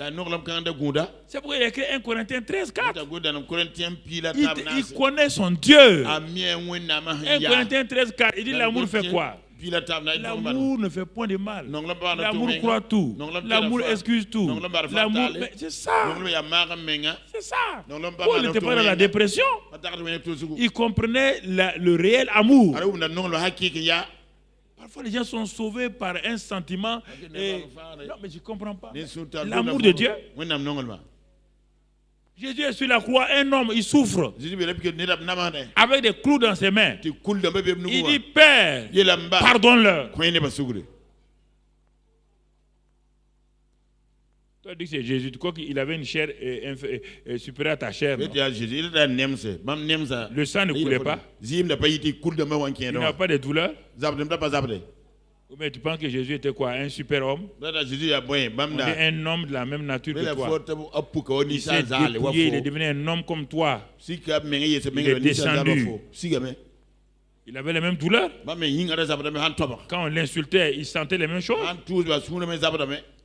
C'est pourquoi il a écrit 1 Corinthiens 13, 4. Il connaît son Dieu. 1 Corinthiens 13, 4. Il dit l'amour fait quoi? L'amour ne fait point de mal. L'amour croit tout. L'amour excuse tout. L'amour, c'est ça. C'est ça. Paul n'était pas dans la dépression. Il comprenait le réel amour. Parfois, les gens sont sauvés par un sentiment. Non, mais je ne comprends pas. L'amour de Dieu. Jésus est sur la croix, un homme, il souffre avec des clous dans ses mains. Il dit, Père, pardonne-leur. Toi, tu dis que c'est Jésus. Tu crois qu'il avait une chair supérieure à ta chair? Le sang ne coulait pas. Il n'a pas de douleur. Mais tu penses que Jésus était quoi? Un super homme? On dit un homme de la même nature que toi. Il s'est dépouillé, il est devenu un homme comme toi. Il est descendu. Il avait les mêmes douleurs. Quand on l'insultait, il sentait les mêmes choses.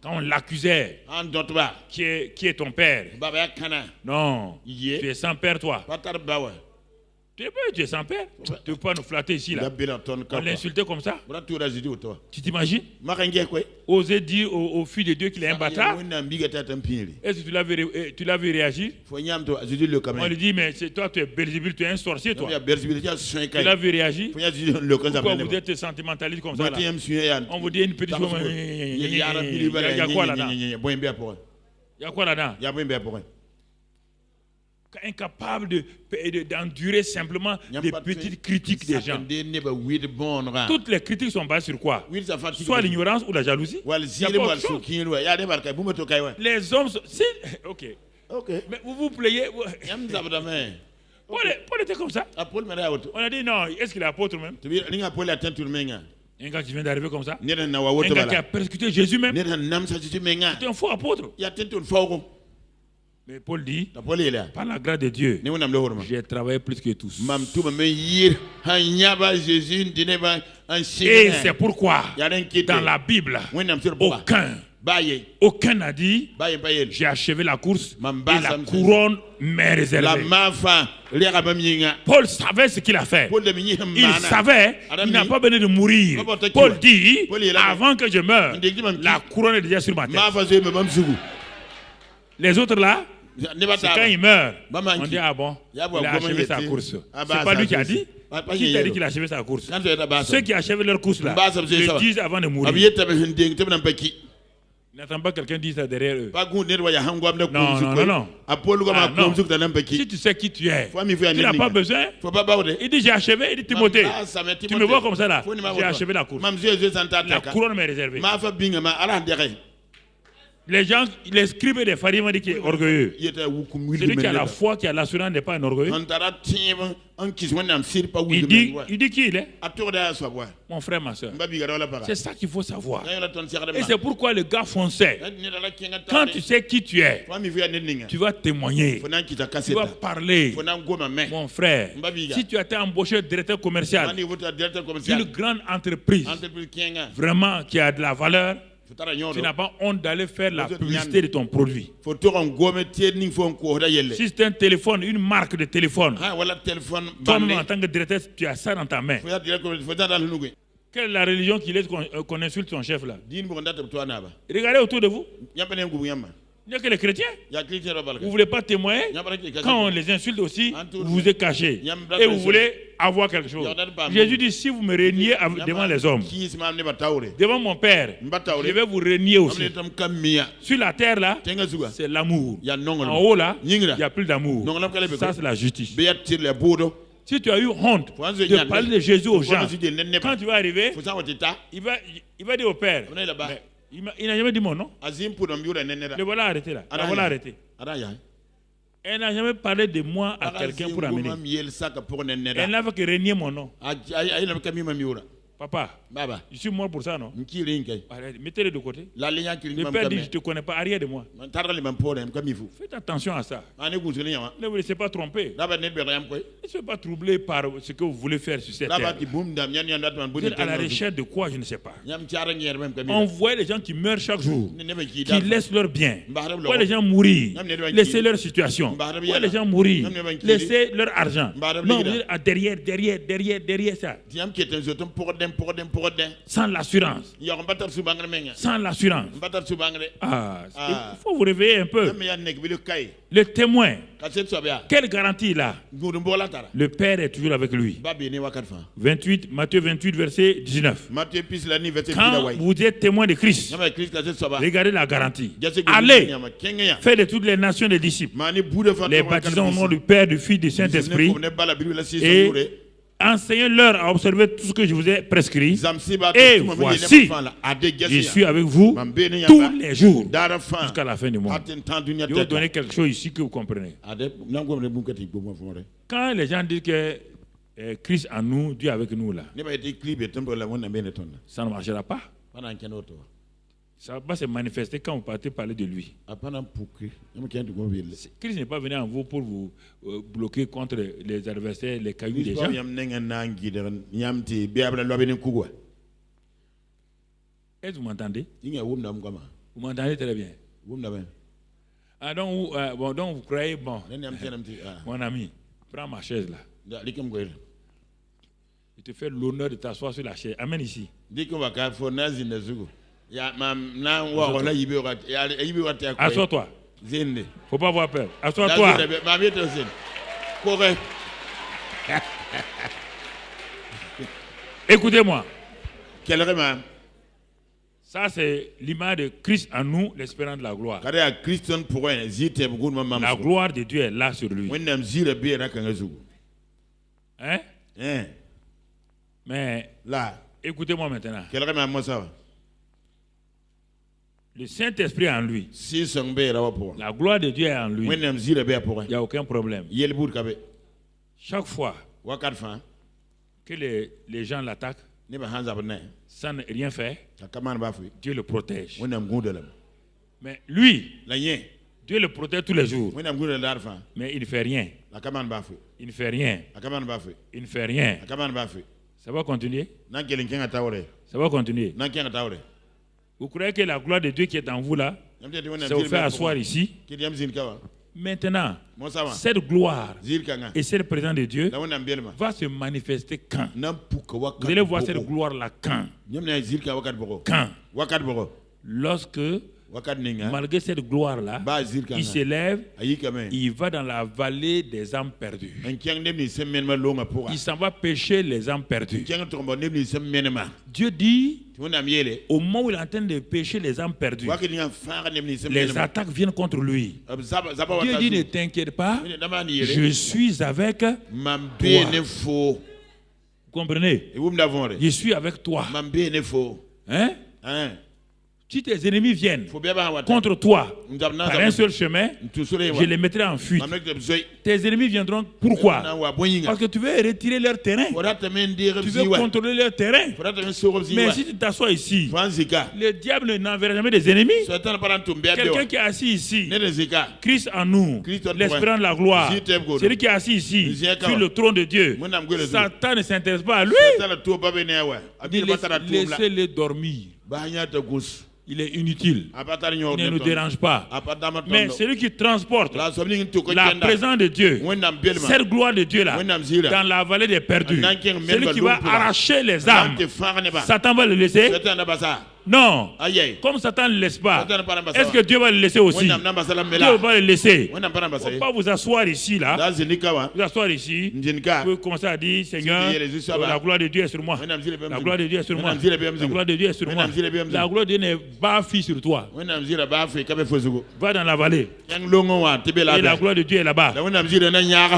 Quand on l'accusait, qui est ton père? Non, tu es sans père toi. Tu es sans père. Tu ne peux pas nous flatter ici là. On l'insultait comme ça. Tu t'imagines? Oser dire aux filles de Dieu qu'il est un bâtard. Est-ce que tu l'as vu réagir? On lui dit, mais toi tu es Belzébul, tu es un sorcier toi. Tu l'as vu réagir? Pourquoi vous êtes sentimentaliste comme ça là? On vous dit une petite chose. Il y a quoi là-dedans? Il y a quoi là-dedans? Incapable d'endurer simplement des petites critiques des gens. Toutes les critiques sont basées sur quoi? Soit l'ignorance ou la jalousie. Les hommes sont... Ok. Mais vous vous plaignez. Paul était comme ça. On a dit non, est-ce qu'il est apôtre même? Un gars qui vient d'arriver comme ça. Un gars qui a persécuté Jésus même. C'est un faux apôtre. Mais Paul dit, par la grâce de Dieu, j'ai travaillé plus que tous. Et c'est pourquoi, dans la Bible, aucun Aucun n'a dit j'ai achevé la course et la couronne m'est réservée. Paul savait ce qu'il a fait. Il savait, il n'a pas besoin de mourir. Paul dit, avant que je meure, la couronne est déjà sur ma tête. Les autres là, c'est quand il meurt, on dit ah bon, il a achevé sa course. C'est pas lui qui a dit. Qui t'a dit qu'il a achevé sa course? Ceux qui achèvent leur course là, le disent avant de mourir. N'attends pas quelqu'un dise ça derrière eux. Non, non, non. Si tu sais qui tu es, tu n'as pas besoin. Il dit j'ai achevé, il dit Timothée, tu me vois comme ça là, j'ai achevé la course. La couronne m'est réservée. Les gens, les scribes et les pharisiens m'ont dit qu'il est orgueilleux. Celui qui a la foi, qui a l'assurance n'est pas un orgueilleux. Il dit qui il est? Mon frère, ma soeur. C'est ça qu'il faut savoir. Et c'est pourquoi le gars fonçait. Quand tu sais qui tu es, tu vas témoigner. Tu vas parler. Mon frère, si tu as été embauché directeur commercial d'une grande entreprise, vraiment qui a de la valeur, tu n'as pas honte d'aller faire la publicité de ton produit. Si c'est un téléphone, une marque de téléphone, toi-même en tant que directeur, tu as ça dans ta main. Quelle est la religion qui laisse qu'on insulte son chef là? Regardez autour de vous. Il n'y a que les chrétiens. Vous ne voulez pas témoigner? Quand on les insulte aussi, vous vous êtes caché. Et vous voulez avoir quelque chose. Jésus dit, si vous me régnez devant les hommes, devant mon Père, je vais vous régner aussi. Sur la terre là, c'est l'amour. En haut là, il n'y a plus d'amour. Ça c'est la justice. Si tu as eu honte de parler de Jésus aux gens, quand tu vas arriver, il va dire au Père, il n'a jamais dit mon nom. Le voilà arrêté là. La voilà arrêté. Elle n'a jamais parlé de moi à quelqu'un pour amener. Elle n'a fait que régner mon nom. Papa, je suis mort pour ça, non? Mettez-le de côté. Le Père dit, je ne te connais pas, arrière de moi. Faites attention à ça. Ne vous laissez pas tromper. Ne soyez pas troublé par ce que vous voulez faire sur cette terre. Vous êtes à la recherche de quoi, je ne sais pas. On voit les gens qui meurent chaque jour, qui laissent leurs biens. On voit les gens mourir, laisser leur situation. On voit les gens mourir, laisser leur argent. Non, vous êtes derrière ça. Sans l'assurance. Sans l'assurance. Il faut vous réveiller un peu. Le témoin, quelle garantie il a? Le Père est toujours avec lui. 28, Matthieu 28, verset 19. Quand vous êtes témoin de Christ, regardez la garantie. Allez, faites de toutes les nations des disciples, les baptisons au nom du Père, du Fils, du Saint-Esprit, et enseignez-leur à observer tout ce que je vous ai prescrit. Et voici, je suis avec vous tous les jours jusqu'à la fin du monde. Je vais vous donner quelque chose ici que vous comprenez. Quand les gens disent que Christ en nous, Dieu avec nous là, ça ne marchera pas. Ça va se manifester quand vous partez parler de lui. Christ n'est pas venu en vous pour vous bloquer contre les adversaires, les cailloux des gens. Est-ce que vous m'entendez? Vous m'entendez très bien. Ah, donc vous croyez, bon, mon ami, prends ma chaise là. Je te fais l'honneur de t'asseoir sur la chaise. Amène ici. Assois-toi. Faut pas avoir peur. Assois-toi. Écoutez-moi. Ça, c'est l'image de Christ en nous, l'espérance de la gloire. La gloire de Dieu est là sur lui. Hein? Mais là, écoutez-moi maintenant. Le Saint-Esprit est en lui. La gloire de Dieu est en lui. Il n'y a aucun problème. Chaque fois que les gens l'attaquent, sans rien faire, Dieu le protège. Mais lui, Dieu le protège tous les jours. Mais il ne fait rien. Il ne fait rien. Il ne fait rien. Ça va continuer? Ça va continuer. Vous croyez que la gloire de Dieu qui est en vous là, ça vous fait asseoir ici? Maintenant, cette gloire et cette présence de Dieu va se manifester quand? Vous allez voir cette gloire-là quand? Quand? Lorsque, malgré cette gloire-là, il s'élève, il va dans la vallée des âmes perdues. Il s'en va pêcher les âmes perdues. Dieu dit, au moment où il est en train de pêcher les âmes perdues, les attaques viennent contre lui. Dieu dit, ne t'inquiète pas, je suis avec toi. Vous comprenez? Je suis avec toi. Hein? Si tes ennemis viennent contre toi par un seul chemin, je les mettrai en fuite. Tes ennemis viendront. Pourquoi? Parce que tu veux retirer leur terrain. Tu veux contrôler leur terrain. Mais si tu t'assois ici, le diable n'enverra jamais des ennemis. Quelqu'un qui est assis ici, Christ en nous, l'espérant de la gloire, celui qui est assis ici, sur le trône de Dieu, Satan ne s'intéresse pas à lui. Laissez-le dormir. Il est inutile. Il ne nous dérange pas. Mais celui qui transporte la présence de Dieu, cette gloire de Dieu là, dans la vallée des perdus, celui qui va arracher les âmes, Satan va le laisser? Non. Comme Satan ne le laisse pas, est-ce que Dieu va le laisser aussi? Dieu va le laisser. Il ne faut pas vous asseoir ici là. Vous asseoir ici. Vous pouvez commencer à dire, Seigneur, la gloire de Dieu est sur moi. La gloire de Dieu est sur moi. La gloire de Dieu est sur moi. La gloire de Dieu n'est pas fille sur toi. Va dans la vallée. Et la gloire de Dieu est là-bas.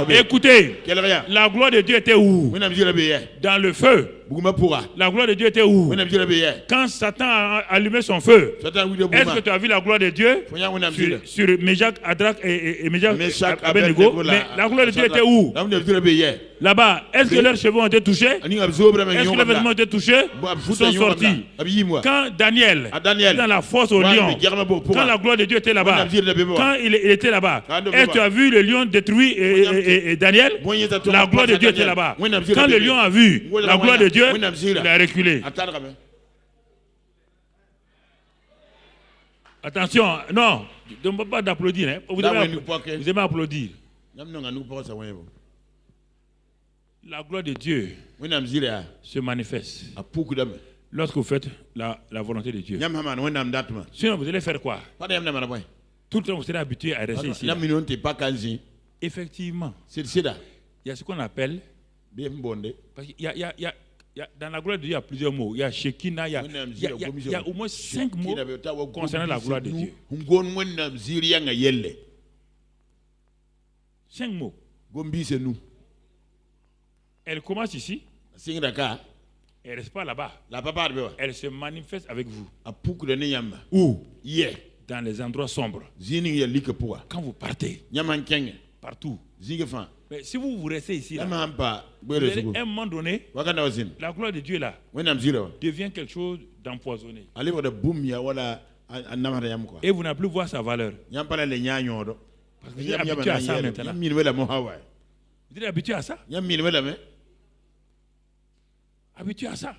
Écoutez, la gloire de Dieu était où? Dans le feu. La gloire de Dieu était où? Quand Satan a allumé son feu, est-ce que tu as vu la gloire de Dieu sur Meshach, Adrak et Meshach, Abednego? Mais la gloire de Dieu était où? Là-bas. Est-ce que leurs cheveux ont été touchés? Est-ce que leurs vêtements ont été touchés? Ils sont sortis. Quand Daniel était dans la fosse au lion, quand la gloire de Dieu était là-bas, quand il était là-bas, est-ce que tu as vu le lion détruit et Daniel? La gloire de Dieu était là-bas. Quand le lion a vu la gloire de Dieu, il a reculé. Attention, non, ne me pas d'applaudir. Hein. Vous aimez applaudir. La gloire de Dieu se manifeste lorsque vous faites la volonté de Dieu. Sinon, vous allez faire quoi? Tout le temps, vous serez habitué à rester ici. Effectivement, il y a ce qu'on appelle... Parce qu'il y a dans la gloire de Dieu, il y a plusieurs mots. Il y a Shekinah, il y a au moins 5 mots concernant la gloire de Dieu. 5 mots. Elle commence ici. Elle ne reste pas là-bas. Elle se manifeste avec vous. Où? Dans les endroits sombres. Quand vous partez. Partout. Mais si vous restez ici, là, à un moment donné, la gloire de Dieu là devient quelque chose d'empoisonné. Et vous n'avez plus voir sa valeur. Parce que vous êtes habitué à ça maintenant. Vous êtes habitué à ça? Habitué à ça.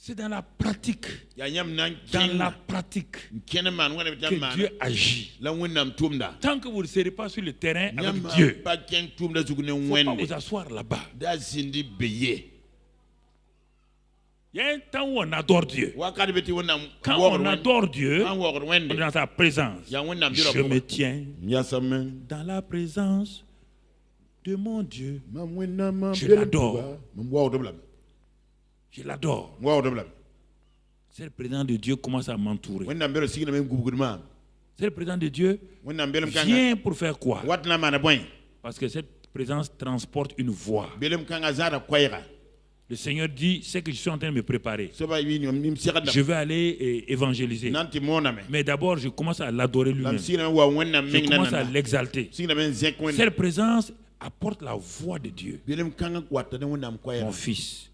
C'est dans la pratique. Dans la pratique que Dieu agit. Tant que vous ne serez pas sur le terrain avec Dieu, il ne faut pas vous asseoir là-bas. Il y a un temps où on adore Dieu. Quand on adore Dieu, on est dans sa présence. Je me tiens dans la présence de mon Dieu. Je l'adore. Je l'adore. C'est le président de Dieu commence à m'entourer. C'est le président de Dieu vient pour faire quoi? Parce que cette présence transporte une voix. Le Seigneur dit, c'est que je suis en train de me préparer. Je vais aller évangéliser. Mais d'abord, je commence à l'adorer lui-même. Je commence à l'exalter. Cette présence apporte la voix de Dieu. Mon fils,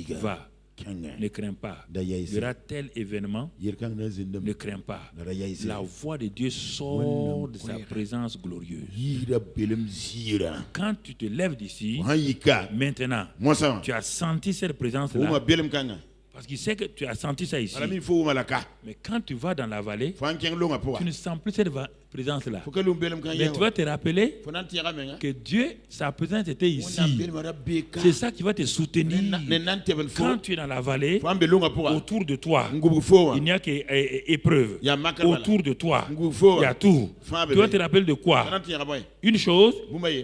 va. Ne crains pas. Il y aura tel événement. Ne crains pas. La voix de Dieu sort de sa présence glorieuse. Quand tu te lèves d'ici, maintenant, tu as senti cette présence-là. Parce qu'il sait que tu as senti ça ici. Mais quand tu vas dans la vallée, tu ne sens plus cette présence-là. Mais tu vas te rappeler que Dieu, sa présence était ici. C'est ça qui va te soutenir. Quand tu es dans la vallée, autour de toi, il n'y a qu'épreuve. Autour de toi, il y a tout. Tu vas te rappeler de quoi? Une chose,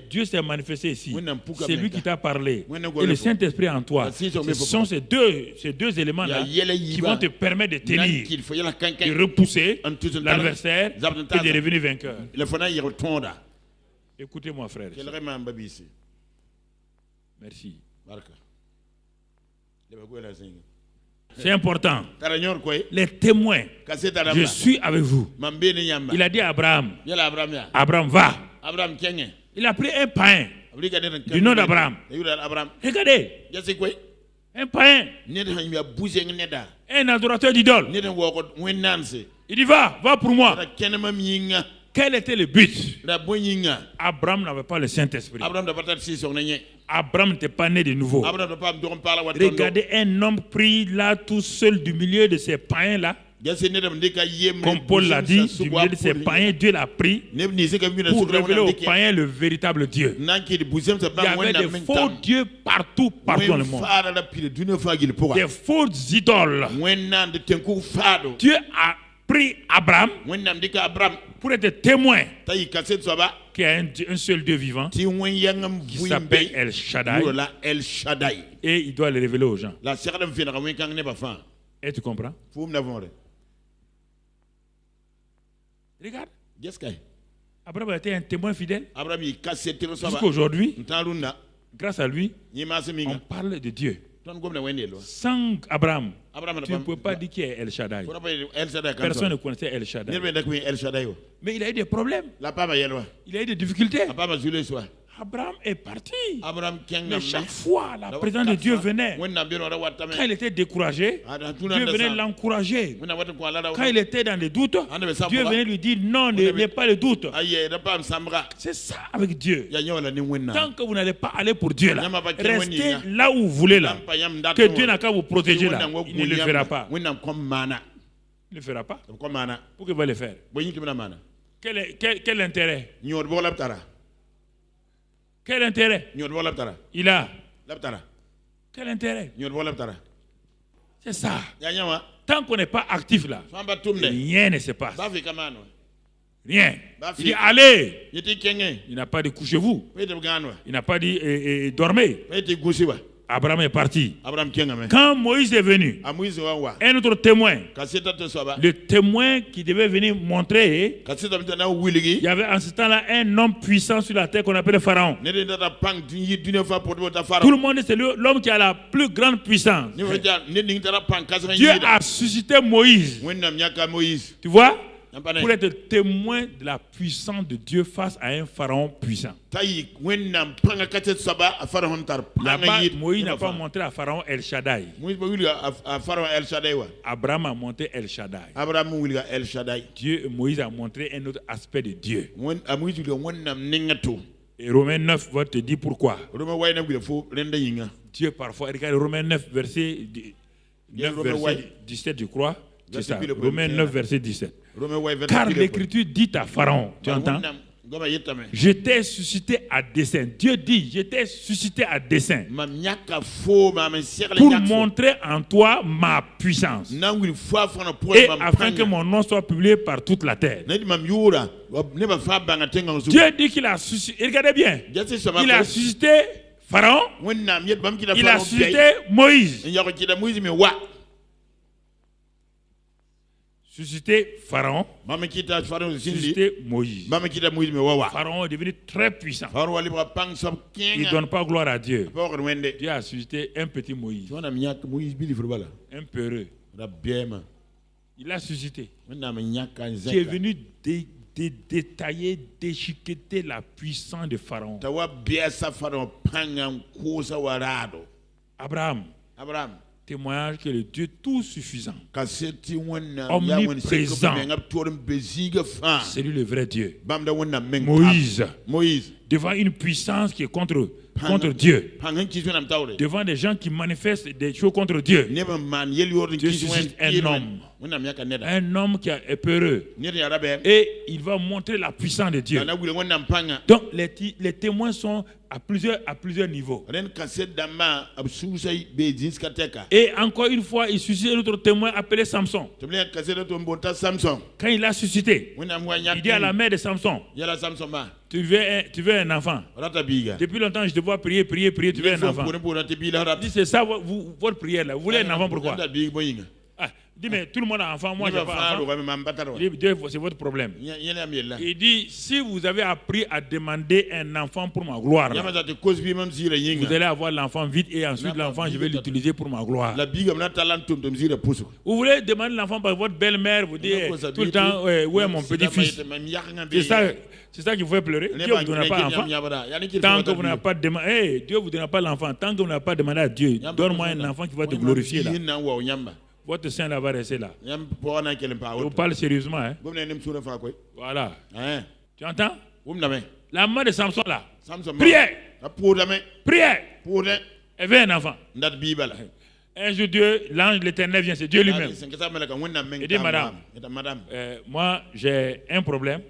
Dieu s'est manifesté ici. C'est lui qui t'a parlé. Et le Saint-Esprit en toi. Ce sont ces deux éléments-là qui vont te permettre de tenir, de repousser l'adversaire et de revenir vainqueur. Écoutez-moi, frère. Merci. C'est important. Les témoins, je suis avec vous. Il a dit à Abraham, Abraham va. Il a pris un païen du nom d'Abraham. Regardez, un païen, un adorateur d'idole. Il dit va pour moi. Quel était le but? Abraham n'avait pas le Saint-Esprit. Abraham n'était pas né de nouveau. Regardez un homme pris là tout seul du milieu de ces païens-là. Comme Paul l'a dit, du milieu de ces païens, Dieu l'a pris pour révéler aux païens le véritable Dieu. Il y avait des faux dieux partout dans le monde. Des fausses idoles. Dieu a pris Abraham pour être témoin qu'il y a un seul Dieu vivant qui s'appelle El Shaddai. Et il doit le révéler aux gens. Et tu comprends? Regarde. Abraham a été un témoin fidèle. Jusqu'à aujourd'hui, grâce à lui, on parle de Dieu. Sans Abraham, tu ne peux pas dire qui est El Shaddai. Personne ne connaissait El Shaddai. Mais il a eu des problèmes. Il a eu des difficultés. Abraham est parti. Mais chaque fois, la présence de Dieu venait. Quand il était découragé, Dieu venait l'encourager. Quand il était dans les doutes, Dieu venait lui dire non, n'ayez pas le doute. C'est ça avec Dieu. Tant que vous n'allez pas aller pour Dieu là, restez là où vous voulez là. Que Dieu n'a qu'à vous protéger là. Il ne le fera pas. Il ne le fera pas. Pourquoi il va le faire? Quel intérêt? Quel intérêt il a? Quel intérêt? C'est ça. Tant qu'on n'est pas actif là, rien ne se passe. Rien. Il dit allez. Il n'a pas dit couchez-vous. Il n'a pas dit dormez. Abraham est parti. Quand Moïse est venu, un autre témoin, le témoin qui devait venir montrer, il y avait en ce temps-là un homme puissant sur la terre qu'on appelle le Pharaon. Tout le monde, c'est l'homme qui a la plus grande puissance. Dieu a suscité Moïse. Tu vois? Pour être témoin de la puissance de Dieu face à un pharaon puissant. Là-bas, Moïse n'a pas montré à pharaon El Shaddai. Abraham a montré El Shaddai. Dieu, Moïse a montré un autre aspect de Dieu. Et Romains 9 va te dire pourquoi. Dieu parfois, regarde Romains 9 verset 17 je crois. C'est ça, Romains 9 verset 17. Car l'écriture dit à Pharaon, tu entends? Je t'ai suscité à dessein. Dieu dit, je t'ai suscité à dessein pour montrer en toi ma puissance et afin que mon nom soit publié par toute la terre. Dieu dit qu'il a suscité, regardez bien, il a suscité Pharaon, il a suscité Moïse. Suscité Pharaon, suscité Moïse. Pharaon est devenu très puissant. Il ne donne pas gloire à Dieu. Dieu a suscité un petit Moïse, un peureux. Il a suscité, qui est venu détailler, déchiqueter la puissance de Pharaon. Abraham, témoignage que le Dieu tout suffisant, omniprésent, c'est lui le vrai Dieu. Moïse, devant une puissance qui est contre Dieu, devant des gens qui manifestent des choses contre Dieu, Dieu suscite un homme qui est peureux, et il va montrer la puissance de Dieu. Donc les témoins sont à plusieurs niveaux. Et encore une fois, il suscite un autre témoin appelé Samson. Quand il a suscité, il dit à la mère de Samson, tu veux un enfant. Depuis longtemps, je te vois prier, tu veux un enfant. Il dit, c'est ça votre prière là. Vous voulez un enfant, pourquoi? Il dit, mais tout le monde a un enfant, moi j'ai pas un enfant. Il dit, Dieu, c'est votre problème. Il dit, si vous avez appris à demander un enfant pour ma gloire, là, vous allez avoir l'enfant vite et ensuite l'enfant, je vais l'utiliser pour ma gloire. Vous voulez demander l'enfant par votre belle-mère, vous dites tout le temps, où est mon petit-fils? C'est ça qui vous fait pleurer. Dieu ne vous donnera pas l'enfant. Tant que vous n'avez pas demandé, Dieu ne vous donnera pas l'enfant. Tant que vous n'avez pas demandé à Dieu, donne-moi un enfant qui va te glorifier là. Votre sein là va rester là. Je vous parle sérieusement. Hein? Voilà. Tu entends? La main de Samson là. Prière. Elle veut un enfant. Un jour, l'ange de l'Éternel vient, c'est Dieu lui-même. Il dit, madame, moi j'ai un problème.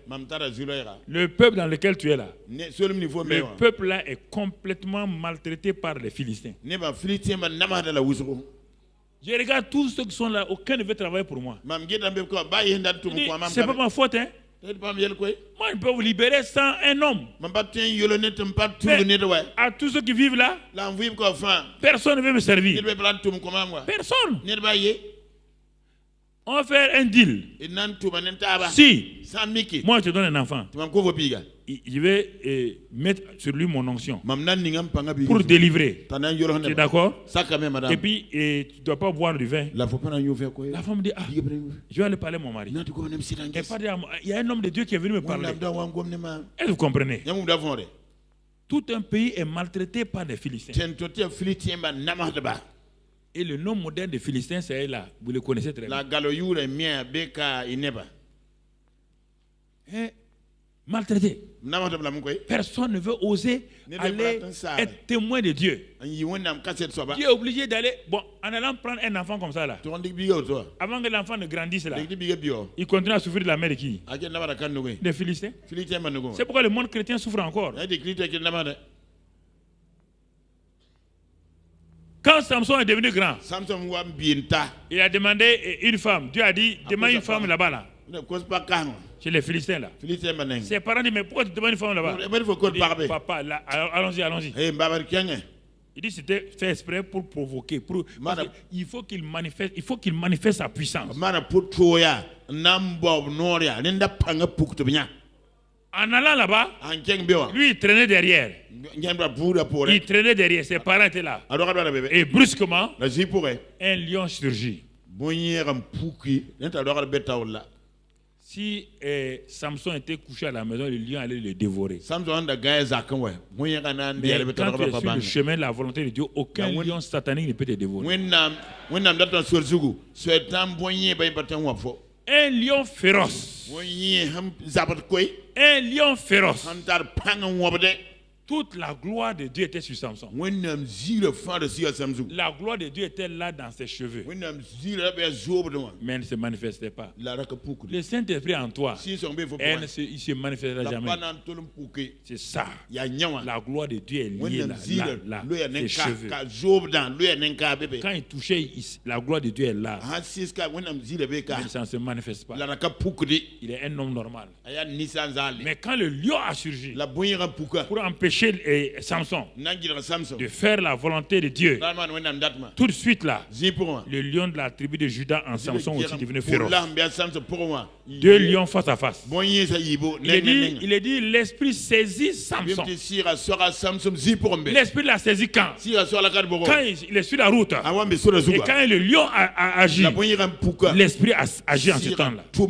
Le peuple dans lequel tu es là, le peuple là est complètement maltraité par les Philistins. Je regarde tous ceux qui sont là, aucun ne veut travailler pour moi. C'est pas ma faute, hein? Moi, je peux vous libérer sans un homme. Mais à tous ceux qui vivent là, personne ne veut me servir. Personne. On va faire un deal. Si moi je te donne un enfant, je vais mettre sur lui mon onction pour délivrer. Tu es d'accord? Et puis tu ne dois pas boire du vin. La femme dit, je vais aller parler à mon mari. Il y a un homme de Dieu qui est venu me parler. Est-ce que vous comprenez? Tout un pays est maltraité par des Philistins. Et le nom moderne des Philistins, c'est là. Vous le connaissez très bien. Maltraité. Personne ne veut oser aller être témoin de Dieu. Dieu est obligé d'aller. Bon, en allant prendre un enfant comme ça là. Avant que l'enfant ne grandisse là, il continue à souffrir de la mère de qui? Des Philistins. C'est pourquoi le monde chrétien souffre encore. Quand Samson est devenu grand, il a demandé une femme. Dieu a dit, demande une femme là-bas là. Chez les Philistins là. Ses parents disent, mais pourquoi tu demandes une femme là-bas? Il dit, papa, là, allons-y. Il dit, c'était fait exprès pour provoquer. Il faut qu'il manifeste sa puissance. En allant là-bas, lui il traînait derrière. Il traînait derrière, ses parents étaient là. Et brusquement, un lion surgit. Si Samson était couché à la maison, le lion allait le dévorer. Mais quand tu es sur le chemin de la volonté de Dieu, aucun lion satanique ne peut te dévorer. Un lion féroce. Un lion féroce. Toute la gloire de Dieu était sur Samson. La gloire de Dieu était là dans ses cheveux. Mais elle ne se manifestait pas. Le Saint-Esprit en toi, il ne se manifestera jamais. C'est ça. La gloire de Dieu est liée là, ses cheveux. Quand il touchait, la gloire de Dieu est là. Mais ça ne se manifeste pas. Il est un homme normal. Mais quand le lion a surgi pour empêcher Samson de faire la volonté de Dieu, tout de suite là, le lion de la tribu de Juda en Samson aussi devenu féroce. Deux lions face à face. Il est dit, l'esprit saisit Samson. L'esprit l'a saisi quand il est sur la route. Et quand le lion a agi, l'esprit a agi en ce temps-là. Il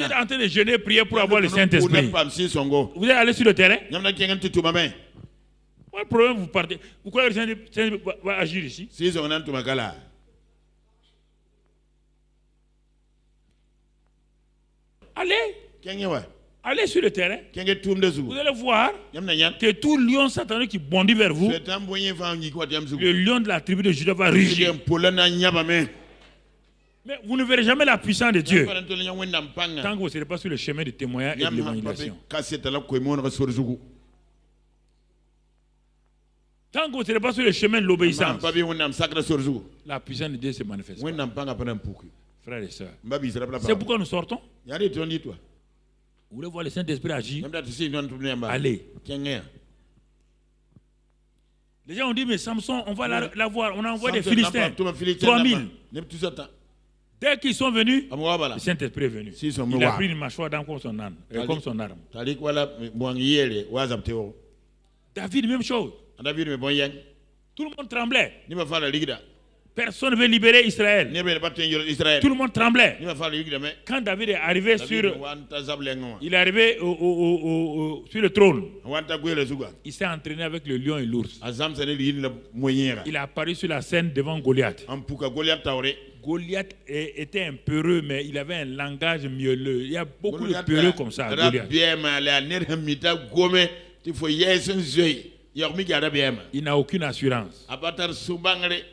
est en train de jeûner, prier pour avoir le Saint-Esprit. Vous êtes allé sur le terrain? Quel problème vous partez? Pourquoi le Saint-Esprit va agir ici? Allez sur le terrain. Vous allez voir que tout lion satanique qui bondit vers vous, le lion de la tribu de Juda va rugir. Mais vous ne verrez jamais la puissance de Dieu tant que vous ne serez pas sur le chemin de témoignage et de l'évangélisation. Tant que vous ne serez pas sur le chemin de l'obéissance, la puissance de Dieu se manifeste. Frères et sœurs, c'est pourquoi nous sortons. Vous voulez voir le Saint-Esprit agir? Allez. Les gens ont dit, mais Samson, on va la voir. On a envoyé des Philistins. 3000. Dès qu'ils sont venus, le Saint-Esprit est venu. Il a pris une mâchoire comme son arme. David, même chose. Tout le monde tremblait. Personne ne veut libérer Israël. Tout le monde tremblait. Quand David est arrivé sur le trône, il s'est entraîné avec le lion et l'ours. Il a apparu sur la scène devant Goliath. Goliath était un peureux, mais il avait un langage mielleux. Il y a beaucoup de peureux comme ça. Il n'a aucune assurance.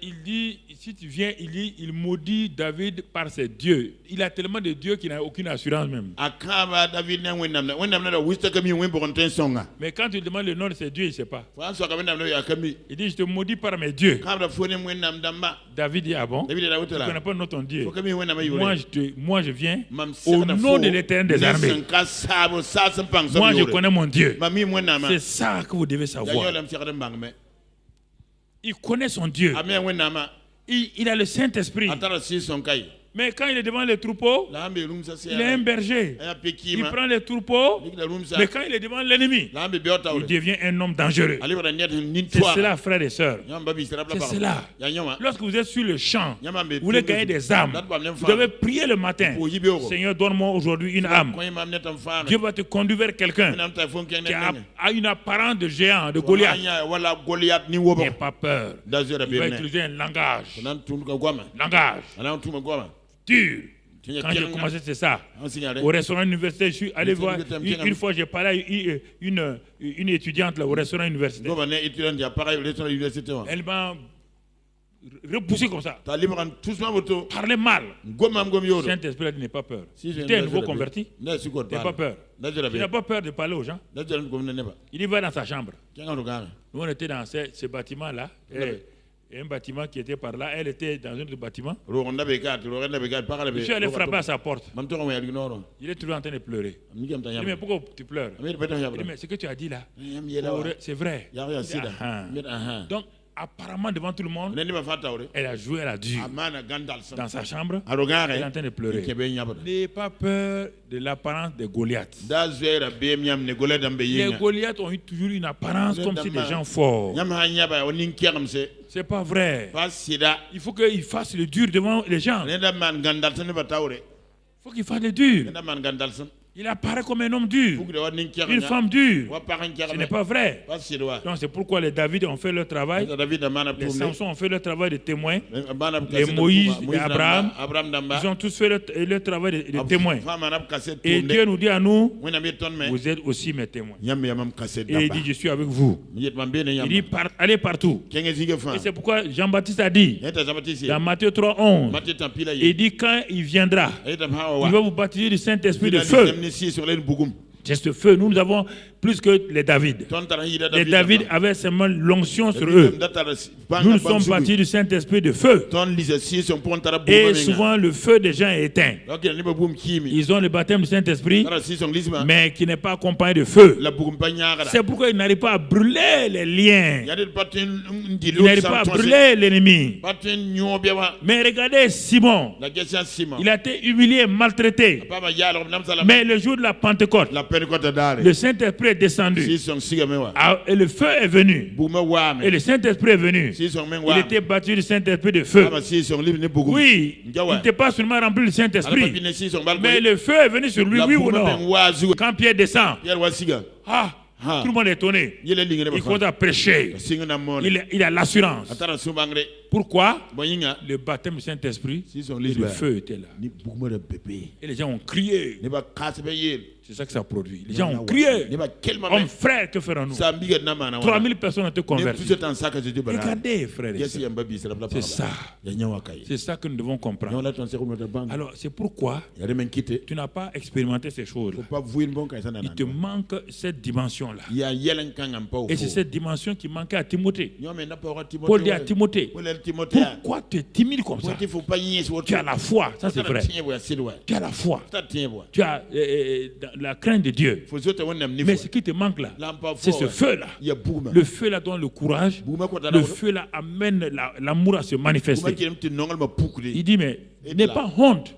Il dit, si tu viens, il maudit David par ses dieux. Il a tellement de dieux qu'il n'a aucune assurance même. Mais quand tu demandes le nom de ses dieux, il ne sait pas. Il dit, je te maudis par mes dieux. David dit, ah bon? Tu ne connais pas le nom de ton Dieu. Moi, je viens au nom de l'Éternel des armées. Moi, je connais mon Dieu. C'est ça que vous devez savoir. Il connaît son Dieu. Il a le Saint-Esprit. Mais quand il est devant les troupeaux, il est un berger. Il prend les troupeaux, mais quand il est devant l'ennemi, il devient un homme dangereux. C'est cela, frères et sœurs. C'est cela. Lorsque vous êtes sur le champ, vous voulez gagner des âmes, vous devez prier le matin. Seigneur, donne-moi aujourd'hui une âme. Dieu va te conduire vers quelqu'un qui a une apparence de géant, de Goliath. N'aie pas peur. Il va utiliser un langage. Dur. Quand j'ai commencé, c'est ça. Au restaurant universitaire, je suis allé voir. Une fois, j'ai parlé à une étudiante là, au restaurant universitaire. Elle m'a repoussé comme ça. Parler mal. Saint-Esprit a dit, n'aie pas peur. Tu es un nouveau converti. N'aie pas peur. Tu n'as pas peur de parler aux gens. Il y va dans sa chambre. Nous, on était dans ce bâtiment-là. Un bâtiment qui était par là, elle était dans un autre bâtiment. Je suis allé frapper à sa porte. Il est toujours en train de pleurer. Il dit, mais pourquoi tu pleures? Il dit, mais ce que tu as dit là, c'est vrai. Donc, apparemment devant tout le monde, elle a joué, elle a dû dans sa chambre, elle est en train de pleurer. N'ayez pas peur de l'apparence de Goliath. Les Goliaths ont eu toujours une apparence comme si des gens forts. C'est pas vrai. Il faut qu'il fasse le dur devant les gens. Il faut qu'il fasse le dur. Il apparaît comme un homme dur, une femme dure. Ce n'est pas vrai. Donc c'est pourquoi les David ont fait leur travail, les Samson ont fait leur travail de témoin, les Moïse, les Abraham, ils ont tous fait leur travail de témoin. Et Dieu nous dit à nous, vous êtes aussi mes témoins. Et il dit, je suis avec vous. Il dit, allez partout. Et c'est pourquoi Jean-Baptiste a dit, dans Matthieu 3:11, il dit, quand il viendra, il va vous baptiser du Saint-Esprit de feu. C'est ce feu. Nous avons plus que les David. Les David avaient seulement l'onction sur eux. Nous sommes bâtis du Saint-Esprit de feu. Et souvent le feu des gens est éteint. Ils ont le baptême du Saint-Esprit, mais qui n'est pas accompagné de feu. C'est pourquoi ils n'arrivent pas à brûler les liens. Ils n'arrivent pas à brûler l'ennemi. Mais regardez Simon. Il a été humilié, maltraité. Mais le jour de la Pentecôte, le Saint-Esprit est descendu. Et le feu est venu. Et le Saint-Esprit est venu. Il était battu du Saint-Esprit de feu. Oui, il n'était pas seulement rempli du Saint-Esprit, mais le feu est venu sur lui, oui ou non? Quand Pierre descend, Tout le monde est étonné. Il faut prêcher. Il a l'assurance. Pourquoi? Le baptême du Saint-Esprit et le feu était là. Et les gens ont crié. C'est ça que ça produit. Les gens ont crié. Homme frère, que ferons-nous? 3000 personnes ont été converties. Regardez, frère. C'est ça. C'est ça que nous devons comprendre. Alors, c'est pourquoi tu n'as pas expérimenté ces choses. Il te manque cette dimension-là. Et c'est cette dimension qui manquait à Timothée. Paul dit à Timothée, pourquoi tu es timide comme ça? Tu as la foi, ça c'est vrai. Tu as la foi. Tu as la crainte de Dieu. Mais ce qui te manque là, c'est ce feu-là. Le feu-là donne le courage. Le feu-là amène l'amour à se manifester. Il dit, mais n'aie pas honte.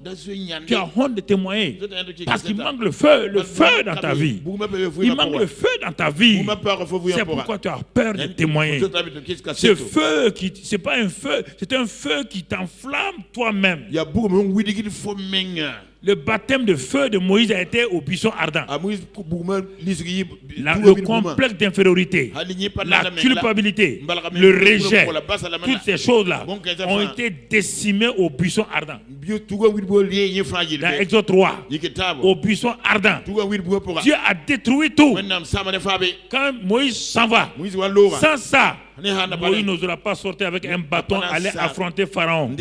Tu as honte de témoigner. Parce qu'il manque le feu dans ta vie. Il manque le feu dans ta vie. C'est pourquoi tu as peur de témoigner. Ce feu, ce n'est pas un feu, c'est un feu qui t'enflamme toi-même. Le baptême de feu de Moïse a été au buisson ardent. Le complexe d'infériorité, la culpabilité, le rejet, toutes ces choses-là ont été décimées au buisson ardent. Dans Exode 3, au buisson ardent, Dieu a détruit tout. Quand Moïse s'en va, sans ça, Moïse n'osera pas sortir avec un bâton, aller affronter Pharaon.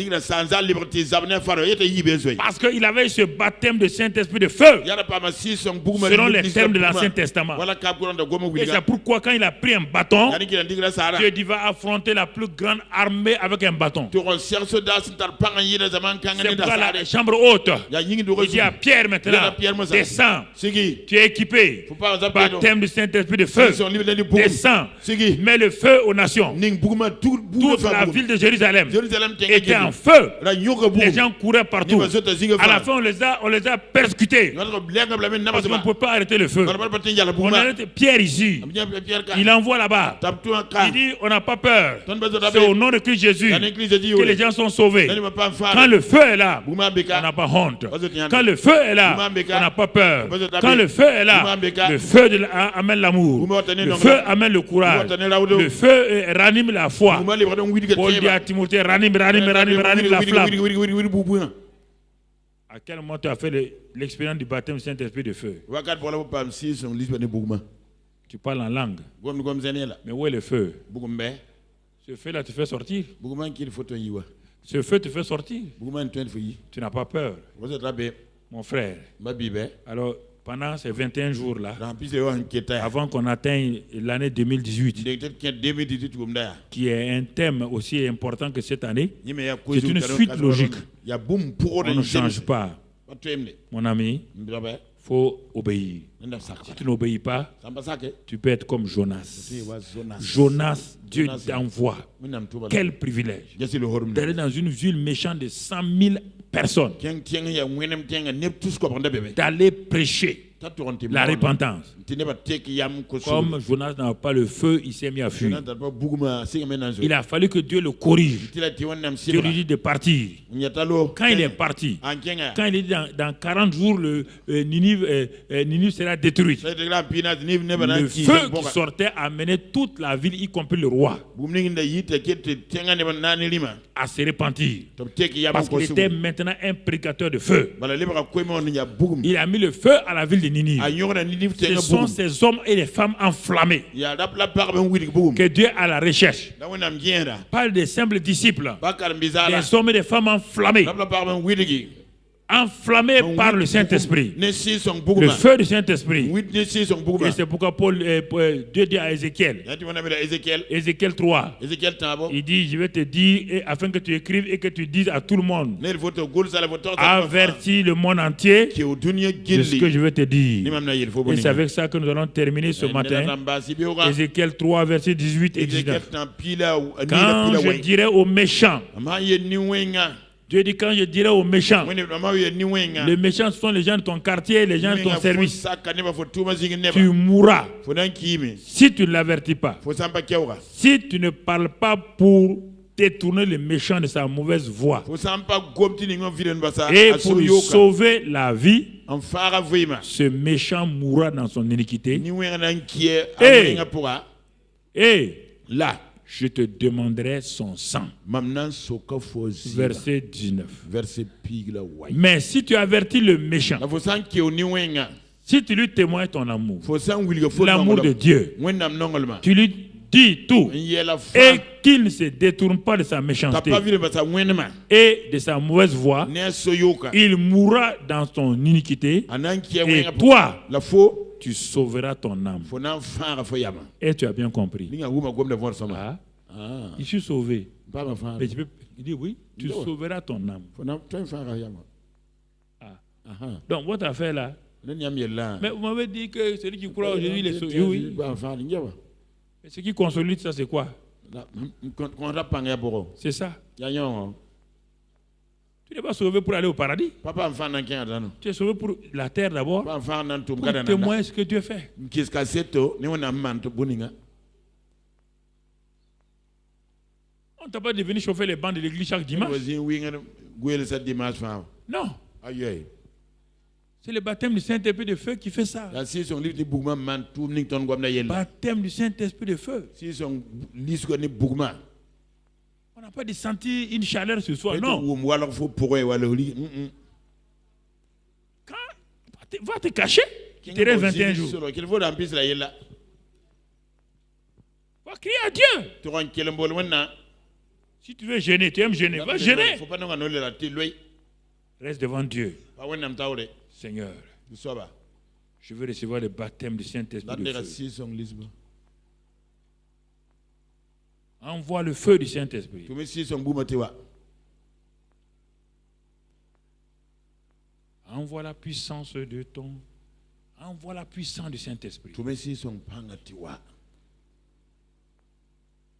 Parce qu'il avait ce baptême de Saint-Esprit de feu, selon les termes de l'Ancien Testament. Et c'est pourquoi quand il a pris un bâton, Dieu dit va affronter la plus grande armée avec un bâton. C'est pourquoi la chambre haute, il dit à Pierre maintenant, descends, tu es équipé, baptême du Saint-Esprit de feu, descends, mets le feu aux nations. Toute la ville de Jérusalem était en feu. Les gens couraient partout. À la fin, on les a persécutés. Parce qu'on ne peut pas arrêter le feu. On arrête Pierre ici. Il envoie là-bas. Il dit, on n'a pas peur. C'est au nom de Christ Jésus que les gens sont sauvés. Quand le feu est là, on n'a pas honte. Quand le feu est là, on n'a pas peur. Quand le feu est là, le feu amène l'amour. Le feu amène le courage. Le feu ranime la foi. Paul dit à Timothée, ranime la flamme. À quel moment tu as fait l'expérience du baptême du Saint-Esprit de feu? Tu parles en langue. Mais où est le feu? Ce feu-là te fait sortir. Ce feu te fait sortir. Tu n'as pas peur. Mon frère. Alors, pendant ces 21 jours-là, avant qu'on atteigne l'année 2018, qui est un thème aussi important que cette année, c'est une suite logique. On ne change pas. Mon ami, il faut obéir. Si tu n'obéis pas, tu peux être comme Jonas. Jonas, Dieu t'envoie. Quel privilège d'aller dans une ville méchante de 100 000 personnes, d'aller prêcher la repentance. Comme Jonas n'a pas le feu, il s'est mis à fuir. Il a fallu que Dieu le corrige. Dieu lui dit de partir. Quand il est parti, quand il est dit dans 40 jours, Ninive sera détruite. Le feu qui sortait a mené toute la ville, y compris le roi, à se repentir. Parce qu'il était maintenant un prédicateur de feu. Il a mis le feu à la ville de Ninive. Ce sont ces hommes et les femmes enflammés que Dieu a la recherche. Pas des simples disciples, des hommes et des femmes enflammés. Enflammé par le Saint-Esprit, le feu du Saint-Esprit. Et c'est pourquoi Dieu dit à Ézéchiel, Ézéchiel 3, il dit, je vais te dire, afin que tu écrives et que tu dises à tout le monde, avertis le monde entier de ce que je vais te dire. Et c'est avec ça que nous allons terminer ce matin. Ézéchiel 3, versets 18 et 19. Quand je dirai aux méchants, Dieu dit, quand je dirai aux méchants, les méchants sont les gens de ton quartier, les gens de ton service, tu mourras si tu ne l'avertis pas, si tu ne parles pas pour détourner le méchant de sa mauvaise voie. Et pour lui sauver la vie, ce méchant mourra dans son iniquité. Et là, je te demanderai son sang. Verset 19. Mais si tu avertis le méchant, si tu lui témoignes ton amour, l'amour de Dieu, tu lui dis tout, et qu'il ne se détourne pas de sa méchanceté et de sa mauvaise voie, il mourra dans son iniquité, et toi, tu sauveras ton âme. Et tu as bien compris. Je suis sauvé. Mais tu peux, il dit oui, tu sauveras ton âme. Donc, votre affaire là, mais vous m'avez dit que celui qui croit aujourd'hui, il est sauvé. Oui. Mais ce qui consolide ça, c'est quoi? C'est ça. Tu n'es pas sauvé pour aller au paradis. Tu es sauvé pour la terre d'abord, pour témoigner ce que Dieu fait. On ne t'a pas de venir chauffer les bancs de l'église chaque dimanche. Non. C'est le baptême du Saint-Esprit de feu qui fait ça. Baptême du Saint-Esprit de feu. On n'a pas de sentir une chaleur sur soi, non. Quand va te cacher, tu te 21 jours. Va crier à Dieu. Si tu veux gêner, tu aimes gêner, va gêner. Reste devant Dieu. Seigneur, je veux recevoir le baptême du Saint-Esprit de feu. Envoie le feu du Saint-Esprit. Envoie la puissance de ton. Envoie la puissance du Saint-Esprit.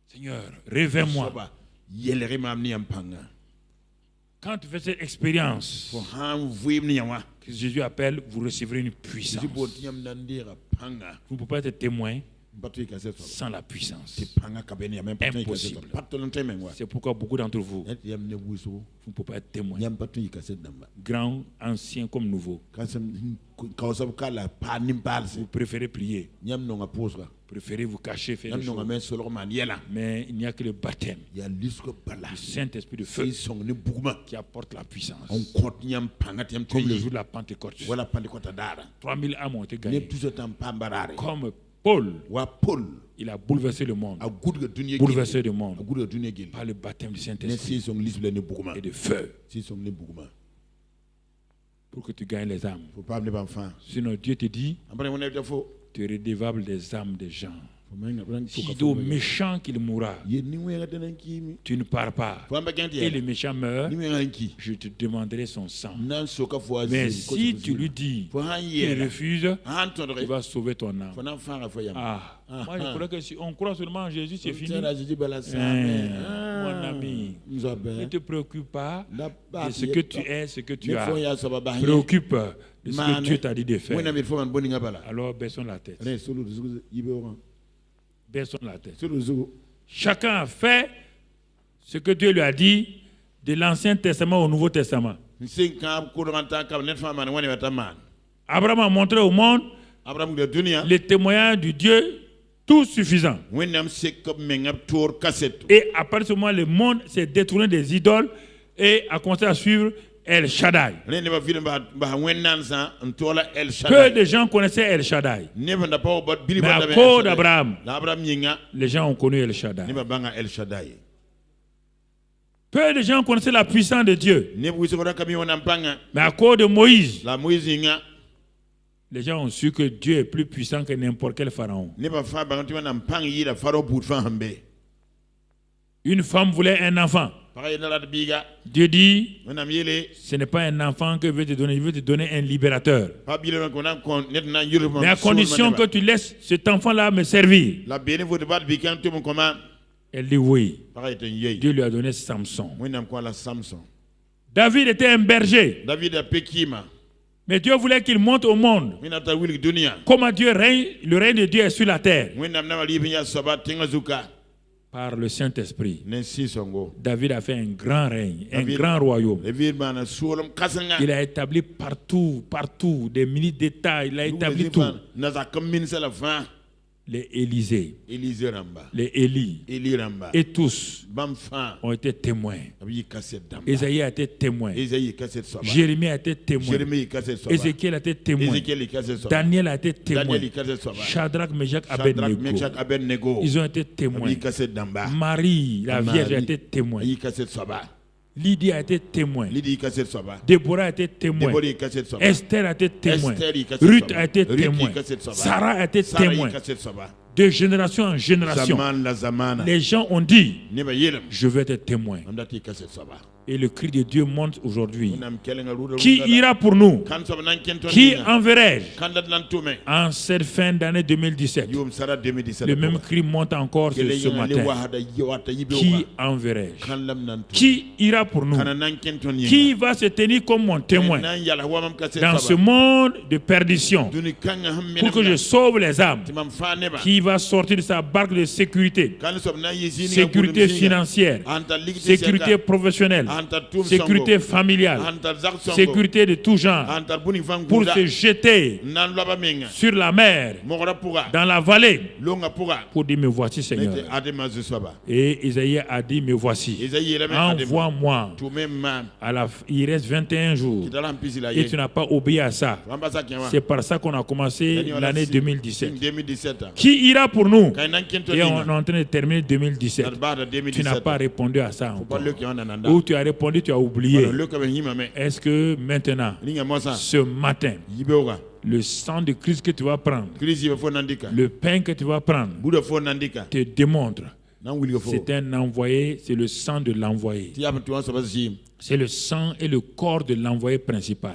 Seigneur, réveille-moi. Quand tu fais cette expérience que Jésus appelle, vous recevrez une puissance. Vous ne pouvez pas être témoin sans la puissance. Impossible. C'est pourquoi beaucoup d'entre vous, vous ne pouvez pas être témoin. Grand, ancien comme nouveau. Vous préférez prier. Préférez vous cacher, faire des choses. Mais il n'y a que le baptême du Saint-Esprit de feu qui apporte la puissance. Comme le jour de la Pentecôte. 3000 âmes ont été gagnées. Comme Paul, il a bouleversé le monde. Bouleversé le monde par le baptême du Saint-Esprit et de feu. Pour que tu gagnes les âmes. Sinon Dieu te dit, tu es redevable des âmes des gens. Si au méchant qu'il mourra, tu ne pars pas, et le méchant meurt, je te demanderai son sang. Mais si tu lui dis qu'il refuse, tu vas sauver ton âme. Moi je crois que si on croit seulement en Jésus, c'est fini. Mon ami, ne te préoccupe pas de ce que tu es, ce que tu as. Préoccupe de ce que Dieu t'a dit de faire. Alors baissons la tête. Baissons la tête. Chacun a fait ce que Dieu lui a dit de l'Ancien Testament au Nouveau Testament. Abraham a montré au monde le témoignage du Dieu tout suffisant. Et à partir de ce moment, le monde s'est détourné des idoles et a commencé à suivre El Shaddai. Peu de gens connaissaient El Shaddai. Mais à cause d'Abraham, les gens ont connu El Shaddai. Peu de gens connaissaient la puissance de Dieu. Mais à cause de Moïse, les gens ont su que Dieu est plus puissant que n'importe quel pharaon. Une femme voulait un enfant. Dieu dit, ce n'est pas un enfant que je veux te donner, je veux te donner un libérateur. Mais à condition que tu laisses cet enfant-là me servir. Elle dit oui. Dieu lui a donné Samson. David était un berger. Mais Dieu voulait qu'il montre au monde comment Dieu règne, le règne de Dieu est sur la terre. Par le Saint-Esprit, David a fait un grand règne, un grand royaume. Il a établi partout des ministres d'État, il a établi tout. Les Élysées, les Élie, et tous ont été témoins. Isaïe a été témoin. Jérémie a été témoin. Ézéchiel a été témoin. Daniel a été témoin. Shadrach, Meshach, Abednego, ils ont été témoins. Marie, la Vierge, a été témoin. Lydie a été témoin. Déborah a été témoin. Esther a été témoin. Ruth a été témoin. Sarah a été témoin. De génération en génération, les gens ont dit, je vais être témoin. Et le cri de Dieu monte aujourd'hui. Qui ira pour nous? Qui enverrai-je? En cette fin d'année 2017, le même cri monte encore ce matin. Qui enverrai-je? Qui ira pour nous? Qui va se tenir comme mon témoin dans ce monde de perdition pour que je sauve les âmes? Qui va sortir de sa barque de sécurité? Sécurité financière, sécurité professionnelle, sécurité familiale, sécurité de tout genre, pour se jeter sur la mer, dans la vallée, pour dire me voici Seigneur. Et Isaïe a dit me voici, envoie-moi. Il reste 21 jours et tu n'as pas obéi à ça. C'est par ça qu'on a commencé l'année 2017. Qui ira pour nous? Et on est en train de terminer 2017. Tu n'as pas répondu à ça encore. Ou tu as répondu, tu as oublié. Est-ce que maintenant, ce matin, le sang de Christ que tu vas prendre, le pain que tu vas prendre, te démontre c'est un envoyé, c'est le sang de l'envoyé. C'est le sang et le corps de l'envoyé principal.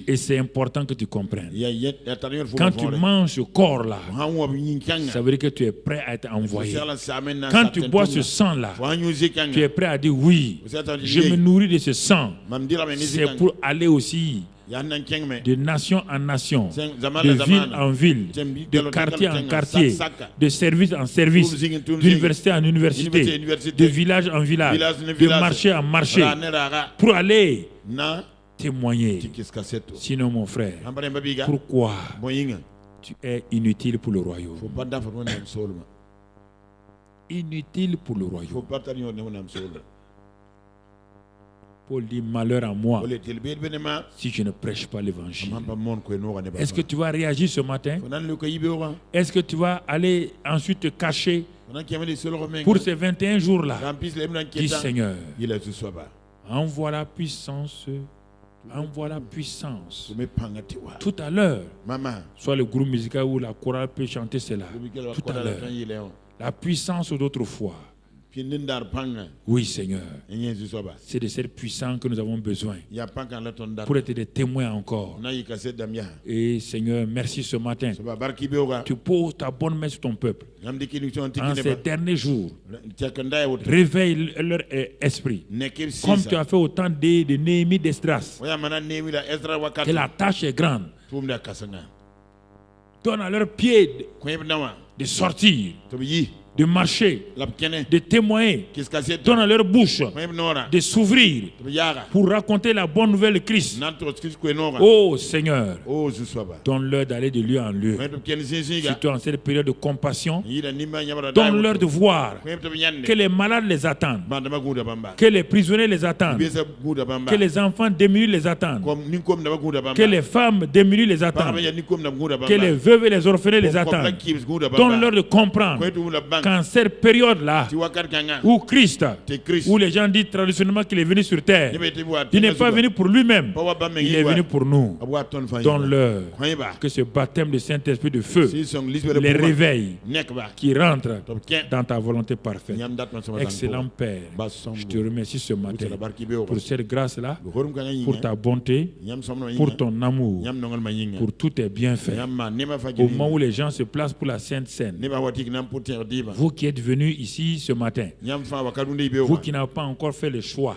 Et c'est important que tu comprennes. Quand tu manges ce corps-là, ça veut dire que tu es prêt à être envoyé. Quand tu bois ce sang-là, tu es prêt à dire oui, je me nourris de ce sang. C'est pour aller aussi de nation en nation, de ville en ville, de quartier en quartier, de service en service, d'université en université, de village en village, de marché en marché, pour aller témoigner. Sinon, mon frère, pourquoi tu es inutile pour le royaume? Inutile pour le royaume. Paul dit malheur à moi si je ne prêche pas l'évangile. Est-ce que tu vas réagir ce matin? Est-ce que tu vas aller ensuite te cacher pour ces 21 jours-là? Dis Seigneur, envoie la puissance. Envoie la puissance. Tout à l'heure, soit le groupe musical ou la chorale peut chanter cela. Tout à l'heure, la puissance d'autrefois. Oui, Seigneur. C'est de cette puissance que nous avons besoin pour être des témoins encore. Et Seigneur, merci ce matin. Tu poses ta bonne main sur ton peuple. En ces derniers jours, réveille leur esprit. Comme tu as fait au temps de Néhémie d'Esdras. Que la tâche est grande. Donne à leurs pieds de sortir, de marcher, de témoigner, donne à leur bouche de s'ouvrir pour raconter la bonne nouvelle de Christ. Oh Seigneur, donne-leur d'aller de lieu en lieu, surtout en cette période de compassion. Donne-leur de voir que les malades les attendent, que les prisonniers les attendent, que les enfants démunis les attendent, que les femmes démunies les attendent, que les veuves et les orphelins les attendent. Donne-leur de comprendre qu'en cette période-là, où Christ, où les gens disent traditionnellement qu'il est venu sur terre, il n'est pas venu pour lui-même, il est venu pour nous. Donne-leur que ce baptême de Saint-Esprit de feu les réveille, qui rentrent dans ta volonté parfaite. Excellent Père, je te remercie ce matin pour cette grâce-là, pour ta bonté, pour ton amour, pour tous tes bienfaits. Au moment où les gens se placent pour la Sainte Seine, Vous qui êtes venus ici ce matin, vous qui n'avez pas encore fait le choix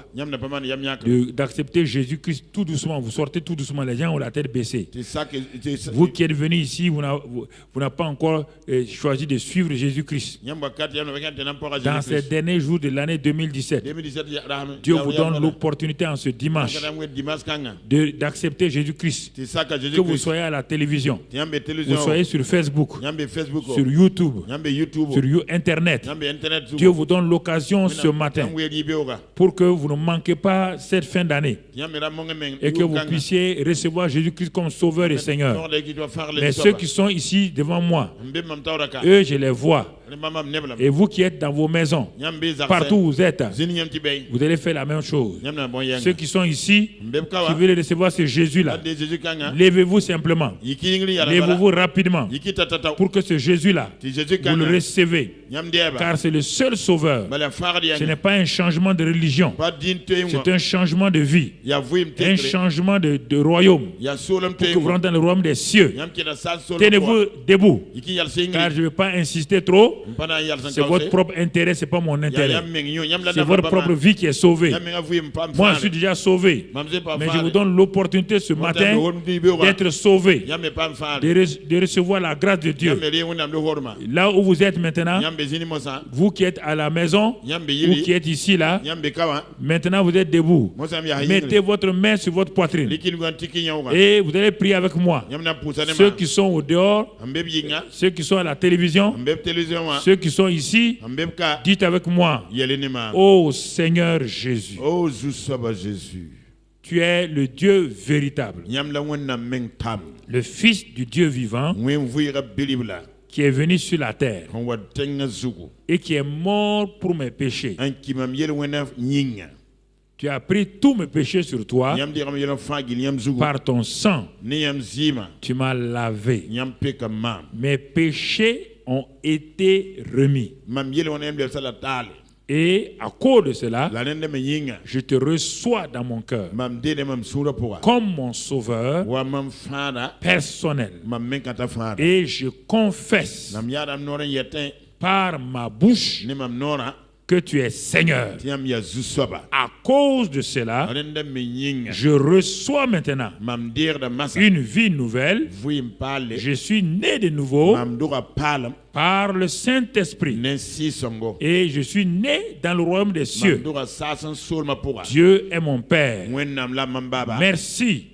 d'accepter Jésus-Christ tout doucement, vous sortez tout doucement, les gens ont la tête baissée. Vous qui êtes venus ici, vous n'avez pas encore choisi de suivre Jésus-Christ. Dans ces derniers jours de l'année 2017, Dieu vous donne l'opportunité en ce dimanche d'accepter Jésus-Christ. Que vous soyez à la télévision, vous soyez sur Facebook, sur YouTube, sur Internet. Dieu vous donne l'occasion ce matin pour que vous ne manquez pas cette fin d'année et que vous puissiez recevoir Jésus-Christ comme Sauveur et Seigneur. Mais ceux qui sont ici devant moi, eux, je les vois. Et vous qui êtes dans vos maisons, partout où vous êtes, vous allez faire la même chose. Ceux qui sont ici, qui veulent recevoir ce Jésus-là, levez-vous simplement. Levez-vous rapidement pour que ce Jésus-là, vous le recevez. Car c'est le seul sauveur. Ce n'est pas un changement de religion. C'est un changement de vie. Un changement de royaume. Pour que vous rentrez dans le royaume des cieux. Tenez-vous debout. Car je ne veux pas insister trop. C'est votre propre intérêt, ce n'est pas mon intérêt. C'est votre propre vie qui est sauvée. Moi, je suis déjà sauvé. Mais je vous donne l'opportunité ce matin d'être sauvé, de recevoir la grâce de Dieu. Là où vous êtes maintenant, vous qui êtes à la maison, vous qui êtes ici, là, maintenant vous êtes debout. Mettez votre main sur votre poitrine et vous allez prier avec moi. Ceux qui sont au dehors, ceux qui sont à la télévision, ceux qui sont ici, dites avec moi: ô Seigneur Jésus, tu es le Dieu véritable, le Fils du Dieu vivant, qui est venu sur la terre et qui est mort pour mes péchés. Tu as pris tous mes péchés sur toi. Par ton sang, tu m'as lavé. Mes péchés ont été remis. Et à cause de cela, je te reçois dans mon cœur comme mon sauveur personnel. Et je confesse par ma bouche que tu es Seigneur. À cause de cela, je reçois maintenant une vie nouvelle. Je suis né de nouveau par le Saint-Esprit. Et je suis né dans le royaume des cieux. Dieu est mon Père. Merci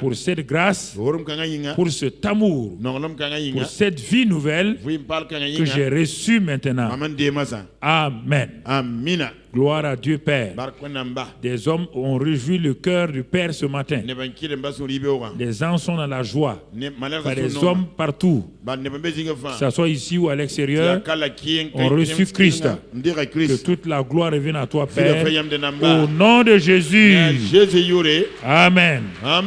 pour cette grâce, pour cet amour, pour cette vie nouvelle que j'ai reçue maintenant. Amen. Gloire à Dieu Père. Des hommes ont réjoui le cœur du Père ce matin. Les gens sont dans la joie. Des hommes partout, que ce soit ici ou à l'extérieur, ont reçu Christ. Que toute la gloire revienne à toi, Père. Au nom de Jésus. Amen. Amen.